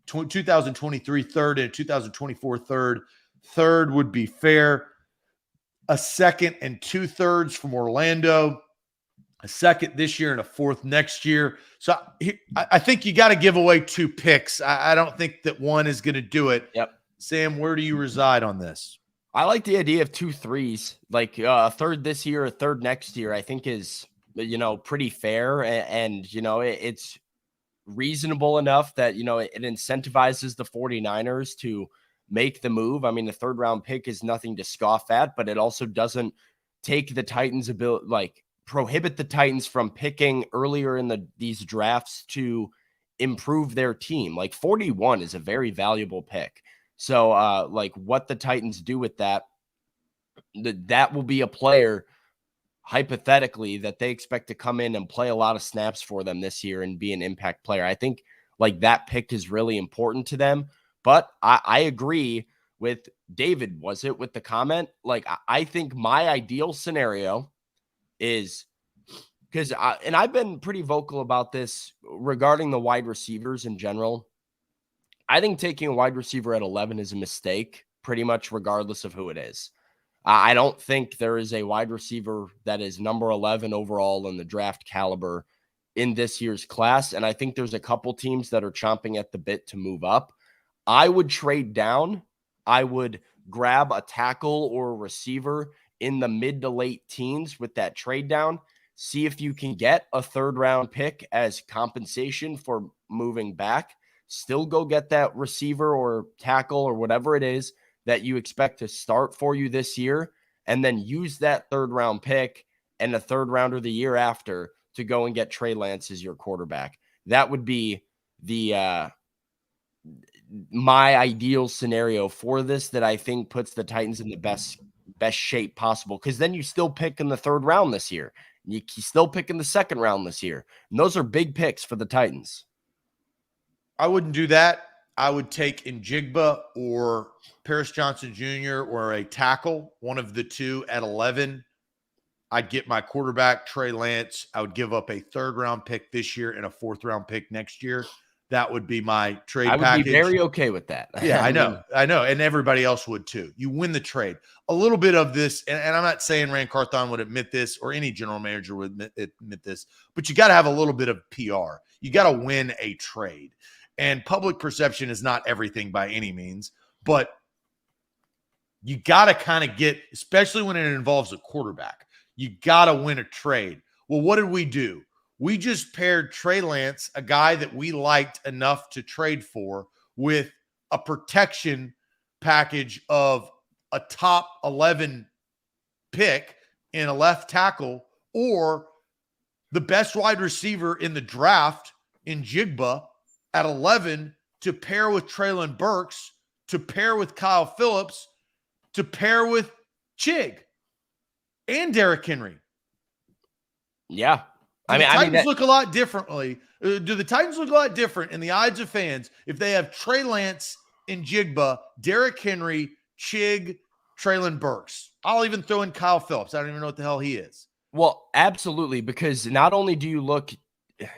2023 3rd and a 2024 3rd. 3rd would be fair. A 2nd and 2/3 from Orlando. A 2nd this year and a 4th next year. So I think you got to give away 2 picks. I don't think that one is going to do it. Yep. Sam, where do you reside on this? I like the idea of 2 threes, like a 3rd this year, a 3rd next year. I think is, pretty fair. And it's reasonable enough that, it incentivizes the 49ers to make the move. I mean, the 3rd round pick is nothing to scoff at, but it also doesn't take the Titans' ability, prohibit the Titans from picking earlier in these drafts to improve their team. 41 is a very valuable pick. So what the Titans do with that will be a player hypothetically that they expect to come in and play a lot of snaps for them this year and be an impact player. I think that pick is really important to them, but I agree with David, was it, with the comment? Like, I think my ideal scenario is, because and I've been pretty vocal about this regarding the wide receivers in general. I think taking a wide receiver at 11 is a mistake, pretty much regardless of who it is. I don't think there is a wide receiver that is number 11 overall in the draft caliber in this year's class. And I think there's a couple teams that are chomping at the bit to move up. I would trade down. I would grab a tackle or a receiver in the mid to late teens with that trade down. See if you can get a third round pick as compensation for moving back. Still go get that receiver or tackle or whatever it is that you expect to start for you this year, and then use that third round pick and the third rounder the year after to go and get Trey Lance as your quarterback. That would be the my ideal scenario for this, that I think puts the Titans in the best shape possible, because then you still pick in the third round this year. You still pick in the second round this year. And those are big picks for the Titans. I wouldn't do that. I would take Njigba or Paris Johnson Jr. or a tackle, one of the two at 11. I'd get my quarterback, Trey Lance. I would give up a third-round pick this year and a fourth-round pick next year. That would be my trade package. I would be very okay with that. Yeah, I know. And everybody else would too. You win the trade. A little bit of this, and I'm not saying Rand Carthon would admit this or any general manager would admit this, but you got to have a little bit of PR. You got to win a trade. And public perception is not everything by any means, but you got to kind of get, especially when it involves a quarterback, you got to win a trade. Well, what did we do? We just paired Trey Lance, a guy that we liked enough to trade for, with a protection package of a top 11 pick in a left tackle, or the best wide receiver in the draft in Njigba at 11 to pair with Treylon Burks, to pair with Kyle Phillips, to pair with Chig and Derrick Henry. Yeah. Do the Titans look a lot differently? Do the Titans look a lot different in the eyes of fans if they have Trey Lance and Njigba, Derrick Henry, Chig, Treylon Burks? I'll even throw in Kyle Phillips. I don't even know what the hell he is. Well, absolutely, because not only do you look,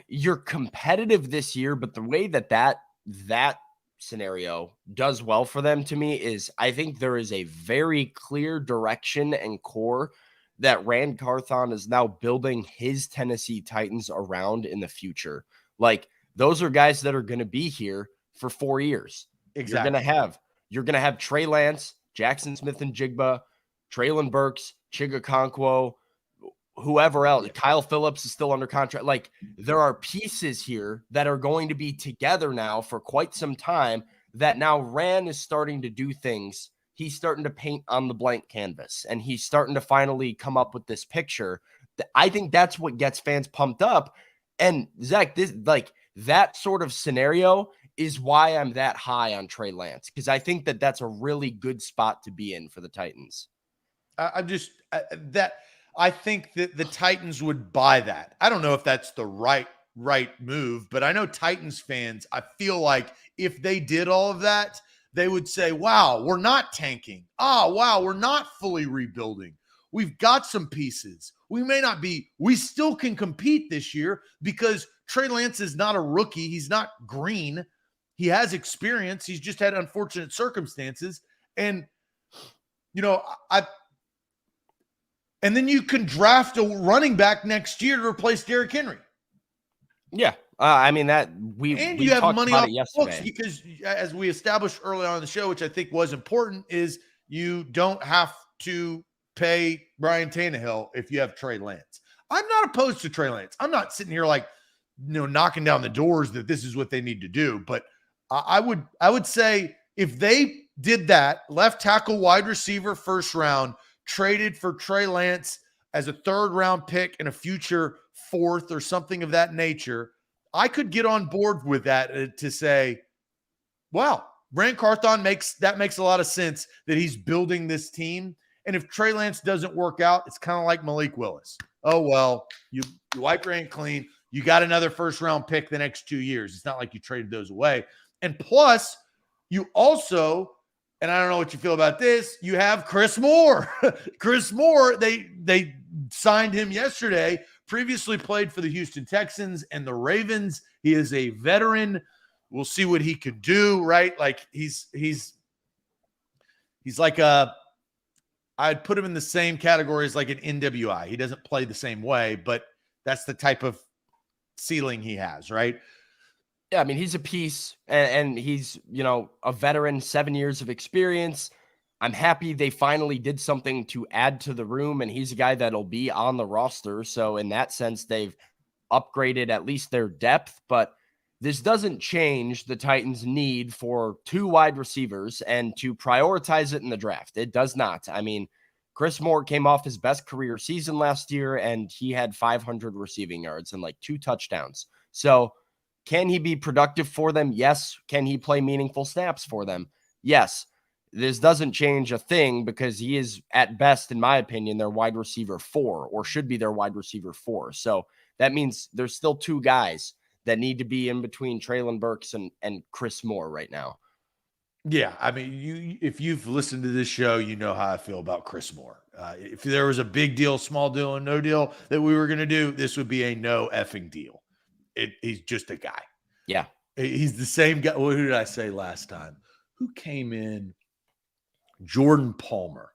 you're competitive this year, but the way that scenario does well for them, to me, is I think there is a very clear direction and core that Rand Carthon is now building his Tennessee Titans around in the future. Like, those are guys that are going to be here for 4 years. Exactly. You're going to have Trey Lance, Jackson Smith and Jigba, Treylon Burks, Chig Okonkwo, whoever else. Kyle Phillips is still under contract. Like, there are pieces here that are going to be together now for quite some time, that now Rand is starting to do things. He's starting to paint on the blank canvas, and he's starting to finally come up with this picture. I think that's what gets fans pumped up. And Zach, that sort of scenario is why I'm that high on Trey Lance, because I think that that's a really good spot to be in for the Titans. I think that the Titans would buy that. I don't know if that's the right move, but I know Titans fans, I feel like if they did all of that, they would say, wow, we're not tanking. Wow, we're not fully rebuilding. We've got some pieces. We still can compete this year because Trey Lance is not a rookie. He's not green. He has experience. He's just had unfortunate circumstances. And, and then you can draft a running back next year to replace Derrick Henry. Yeah. We have money off the books, because as we established early on in the show, which I think was important, is you don't have to pay Ryan Tannehill if you have Trey Lance. I'm not opposed to Trey Lance. I'm not sitting here knocking down the doors that this is what they need to do. But I would say if they did that, left tackle, wide receiver, first round, traded for Trey Lance as a third round pick and a future fourth or something of that nature, I could get on board with that to say, wow, Rand Carthon makes a lot of sense that he's building this team. And if Trey Lance doesn't work out, it's kind of like Malik Willis. Oh, well, you wipe your hand clean. You got another first round pick the next 2 years. It's not like you traded those away. And plus, you also and I don't know what you feel about this, you have Chris Moore. Chris Moore, they signed him yesterday, previously played for the Houston Texans and the Ravens. He is a veteran. We'll see what he could do, right? Like he's like I'd put him in the same category as like an NWI. He doesn't play the same way, but that's the type of ceiling he has, right? Yeah, I mean, he's a piece, and he's, a veteran, 7 years of experience. I'm happy they finally did something to add to the room, and he's a guy that'll be on the roster. So in that sense, they've upgraded at least their depth, but this doesn't change the Titans' need for 2 wide receivers and to prioritize it in the draft. It does not. I mean, Chris Moore came off his best career season last year, and he had 500 receiving yards and like 2 touchdowns. So can he be productive for them? Yes. Can he play meaningful snaps for them? Yes. This doesn't change a thing because he is, at best, in my opinion, their wide receiver 4, or should be their wide receiver 4. So that means there's still 2 guys that need to be in between Treylon Burks and Chris Moore right now. Yeah, I mean, if you've listened to this show, you know how I feel about Chris Moore. If there was a big deal, small deal, and no deal that we were going to do, this would be a no effing deal. He's just a guy. Yeah. He's the same guy. What did I say last time? Who came in? Jordan Palmer,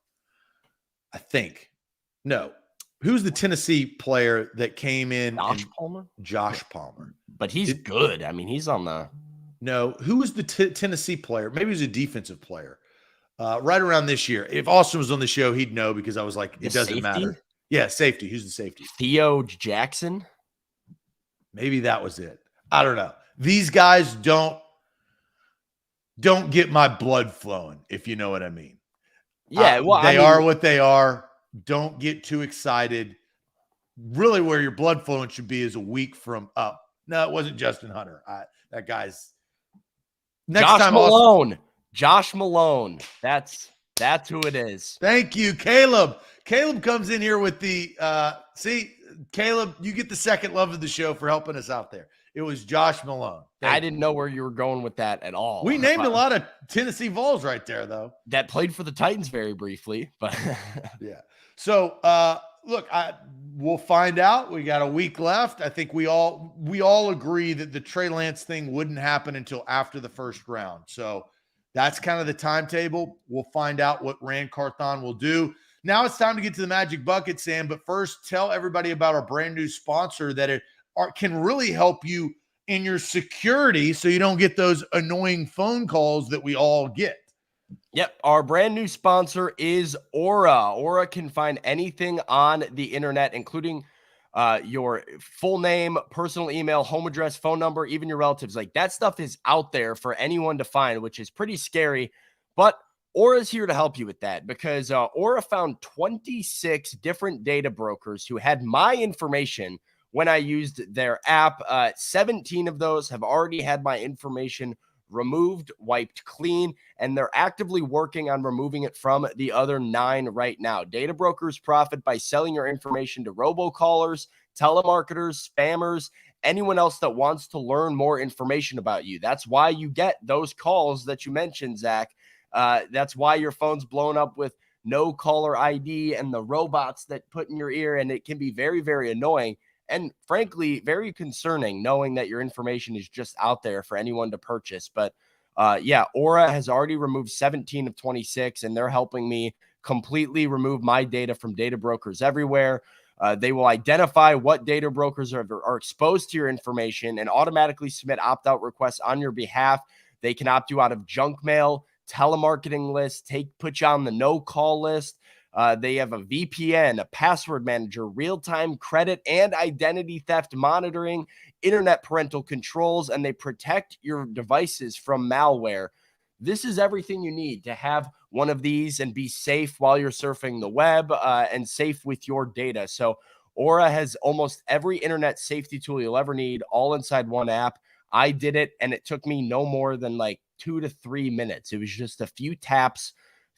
I think. No. Who's the Tennessee player that came in? Josh Palmer. But he's good. I mean, he's on the... No. Who was the Tennessee player? Maybe he was a defensive player. Right around this year. If Austin was on the show, he'd know because I was like, it doesn't matter. Yeah, safety. Who's the safety? Theo Jackson? Maybe that was it. I don't know. These guys don't get my blood flowing, if you know what I mean. Yeah, well, they are what they are. Don't get too excited. Really, where your blood flowing should be is a week from up. No, it wasn't Justin Hunter. That guy's next Josh time. Malone. Josh Malone. That's who it is. Thank you, Caleb. Caleb comes in here with the Caleb, you get the second love of the show for helping us out there. It was Josh Malone. I didn't know where you were going with that at all. We named a lot of Tennessee Vols right there, though. That played for the Titans very briefly, but yeah. So, look, we'll find out. We got a week left. I think we all agree that the Trey Lance thing wouldn't happen until after the first round. So that's kind of the timetable. We'll find out what Rand Carthon will do. Now it's time to get to the Magic Bucket, Sam. But first, tell everybody about our brand new sponsor that can really help you in your security so you don't get those annoying phone calls that we all get. Yep. Our brand new sponsor is Aura. Aura can find anything on the internet, including your full name, personal email, home address, phone number, even your relatives. Like that stuff is out there for anyone to find, which is pretty scary. But Aura is here to help you with that because Aura found 26 different data brokers who had my information when I used their app. 17 of those have already had my information removed, wiped clean, and they're actively working on removing it from the other 9 right now. Data brokers profit by selling your information to robocallers, telemarketers, spammers, anyone else that wants to learn more information about you. That's why you get those calls that you mentioned, Zach. That's why your phone's blown up with no caller ID and the robots that put in your ear, and it can be very, very annoying. And frankly, very concerning knowing that your information is just out there for anyone to purchase. But yeah, Aura has already removed 17 of 26, and they're helping me completely remove my data from data brokers everywhere. They will identify what data brokers are exposed to your information and automatically submit opt-out requests on your behalf. They can opt you out of junk mail, telemarketing lists, put you on the no-call list. They have a VPN, a password manager, real-time credit and identity theft monitoring, internet parental controls, and they protect your devices from malware. This is everything you need to have one of these and be safe while you're surfing the web and safe with your data. So Aura has almost every internet safety tool you'll ever need all inside one app. I did it, and it took me no more than like 2 to 3 minutes. It was just a few taps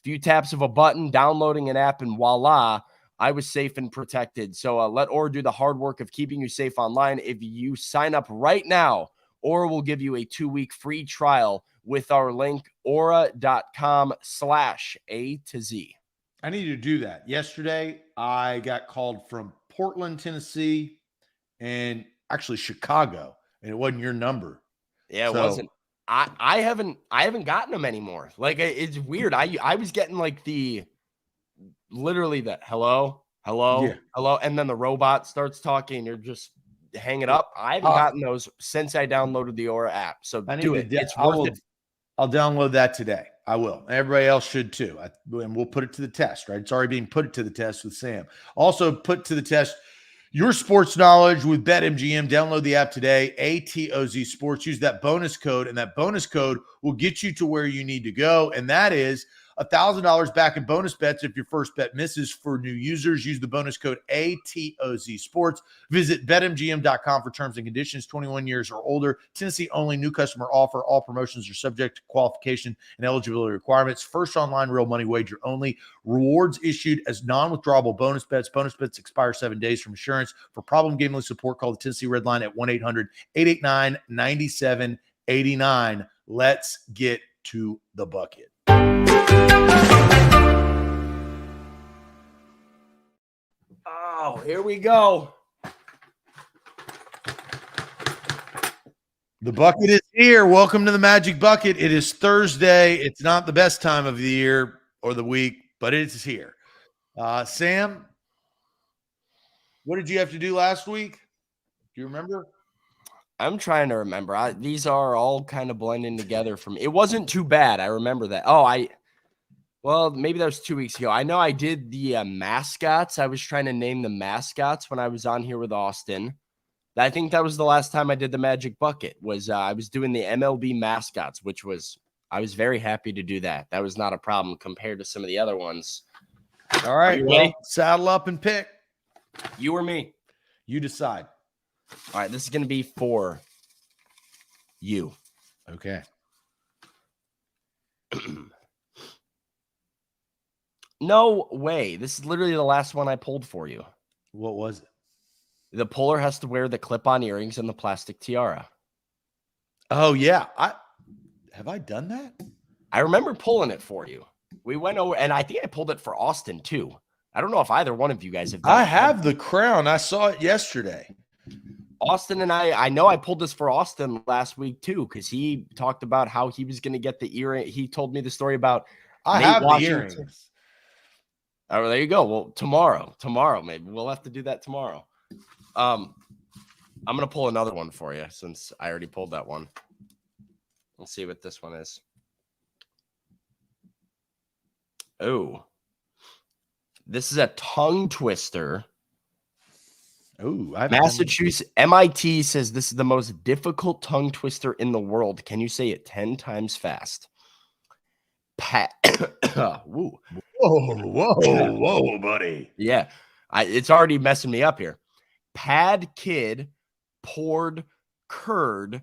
of a button, downloading an app, and voila, I was safe and protected. So let Aura do the hard work of keeping you safe online. If you sign up right now or we'll give you a 2-week free trial with our link, aura.com/A to Z. I need to do that. Yesterday, I got called from Portland, Tennessee, and actually Chicago, and it wasn't your number. Yeah, it wasn't. I haven't gotten them anymore. Like, it's weird. I was getting like literally the hello, and then the robot starts talking. You're just hang it up. I haven't gotten those since I downloaded the Aura app. So do it. It's worth it. I'll download that today. I will. Everybody else should too. And we'll put it to the test, right? It's already being put to the test with Sam. Also put to the test your sports knowledge with BetMGM. Download the app today, ATOZ Sports. Use that bonus code, and that bonus code will get you to where you need to go, and that is $1,000 back in bonus bets if your first bet misses. For new users, use the bonus code ATOZ Sports. Visit BetMGM.com for terms and conditions. 21 years or older. Tennessee only. New customer offer. All promotions are subject to qualification and eligibility requirements. First online real money wager only. Rewards issued as non-withdrawable bonus bets. Bonus bets expire 7 days from insurance. For problem gambling support, call the Tennessee Red Line at 1-800-889-9789. Let's get to the bucket. Oh, here we go. The bucket is here. Welcome to the Magic Bucket. It is Thursday. It's not the best time of the year or the week, but it is here. Sam, what did you have to do last week? Do you remember? I'm trying to remember. These are all kind of blending together for me. It wasn't too bad. I remember that. Well, maybe that was 2 weeks ago. I know I did the mascots. I was trying to name the mascots when I was on here with Austin. I think that was the last time I did the Magic Bucket. I was doing the MLB mascots, I was very happy to do that. That was not a problem compared to some of the other ones. All right, well, saddle up and pick. You or me? You decide. All right, this is going to be for you. Okay. No way. This is literally the last one I pulled for you. What was it? The puller has to wear the clip-on earrings and the plastic tiara. Oh, yeah. Have I done that? I remember pulling it for you. We went over, and I think I pulled it for Austin, too. I don't know if either one of you guys have done it. I have the crown. I saw it yesterday. Austin and I know I pulled this for Austin last week, too, because he talked about how he was going to get the earring. He told me the story about I have the earrings. Oh, there you go. Well, tomorrow, maybe we'll have to do that tomorrow. I'm going to pull another one for you since I already pulled that one. Let's see what this one is. Oh, this is a tongue twister. Oh, Massachusetts MIT says this is the most difficult tongue twister in the world. Can you say it 10 times fast? Whoa, buddy. Yeah, it's already messing me up here. Pad kid, poured curd,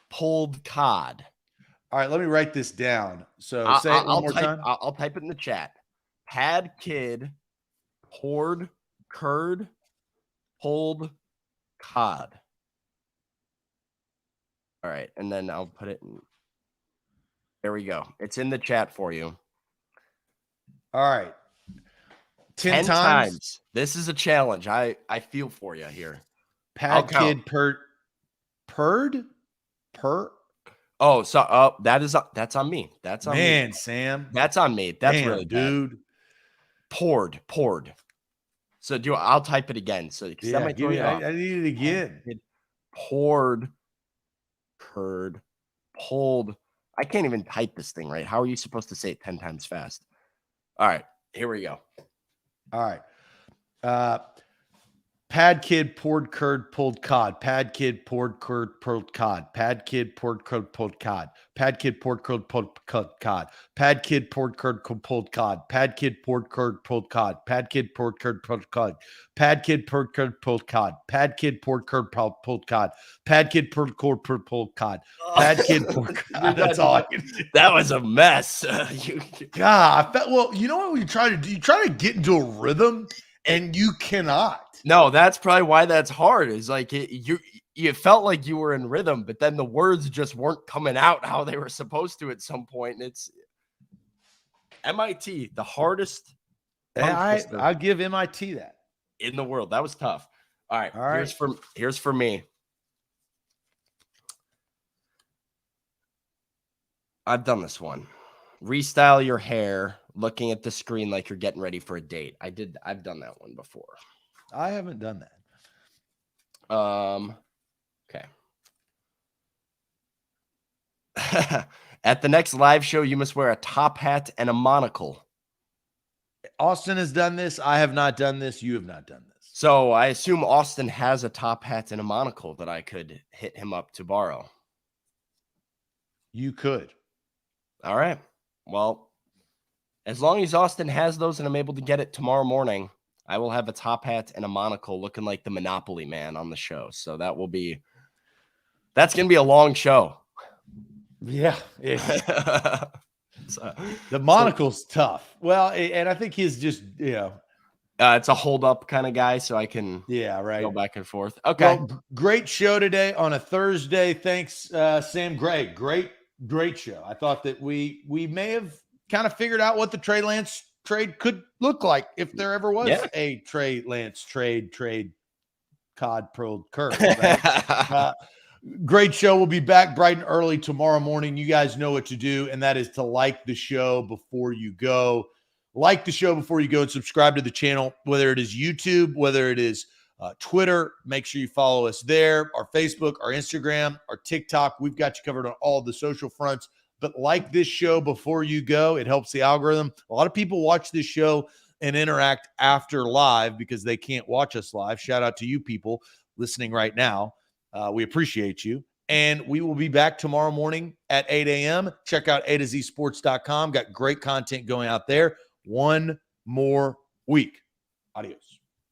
pulled cod. All right, let me write this down. So say it one more time. I'll type it in the chat. Pad kid, poured curd, pulled cod. All right, and then I'll put it in. There we go. It's in the chat for you. All right. 10 times. This is a challenge. I feel for you here. Pad kid purred? Oh, so that's on me. That's on me. Sam. That's on me. That's really bad. Dude. Poured. So I'll type it again. So yeah, I need it again. Poured, curd, pulled. I can't even type this thing right. How are you supposed to say it 10 times fast? All right, here we go. All right. Pad kid poured curd, pulled cod. Pad kid poured curd, pulled cod. Pad kid poured curd, pulled cod. Pad kid poured curd, pulled cod. Pad kid poured curd, pulled cod. Pad kid poured curd, pulled cod. Pad kid poured curd, pulled cod. Pad kid poured curd, pulled cod. Pad kid poured curd, pulled cod. Pad kid poured curd, pulled cod. Pad kid poured cod. That's all I can do. That was a mess. God, I felt, well, you know what we try to do? You try to get into a rhythm, and you cannot. No, that's probably why that's hard. Is like you felt like you were in rhythm, but then the words just weren't coming out how they were supposed to at some point. And it's MIT, the hardest I give MIT that in the world. That was tough. All right. All right. Here's for me. I've done this one. Restyle your hair, looking at the screen like you're getting ready for a date. I've done that one before. I haven't done that. Okay. At the next live show, you must wear a top hat and a monocle. Austin has done this. I have not done this. You have not done this. So I assume Austin has a top hat and a monocle that I could hit him up to borrow. You could. All right. Well, as long as Austin has those and I'm able to get it tomorrow morning, I will have a top hat and a monocle looking like the Monopoly man on the show. So that's going to be a long show. Yeah. The monocle's tough. Well, and I think he's just, it's a hold up kind of guy. So I can go back and forth. Okay. Well, great show today on a Thursday. Thanks, Sam. Great show. I thought that we may have kind of figured out what the Trey Lance trade could look like if there ever was a Trey Lance trade cod pearl curve. Right? Great show. We'll be back bright and early tomorrow morning. You guys know what to do, and that is to like the show before you go. Like the show before you go and subscribe to the channel, whether it is YouTube, whether it is Twitter. Make sure you follow us there, our Facebook, our Instagram, our TikTok. We've got you covered on all the social fronts. But like this show before you go. It helps the algorithm. A lot of people watch this show and interact after live because they can't watch us live. Shout out to you people listening right now. We appreciate you. And we will be back tomorrow morning at 8 a.m. Check out A2Zsports.com. Got great content going out there. One more week. Adios.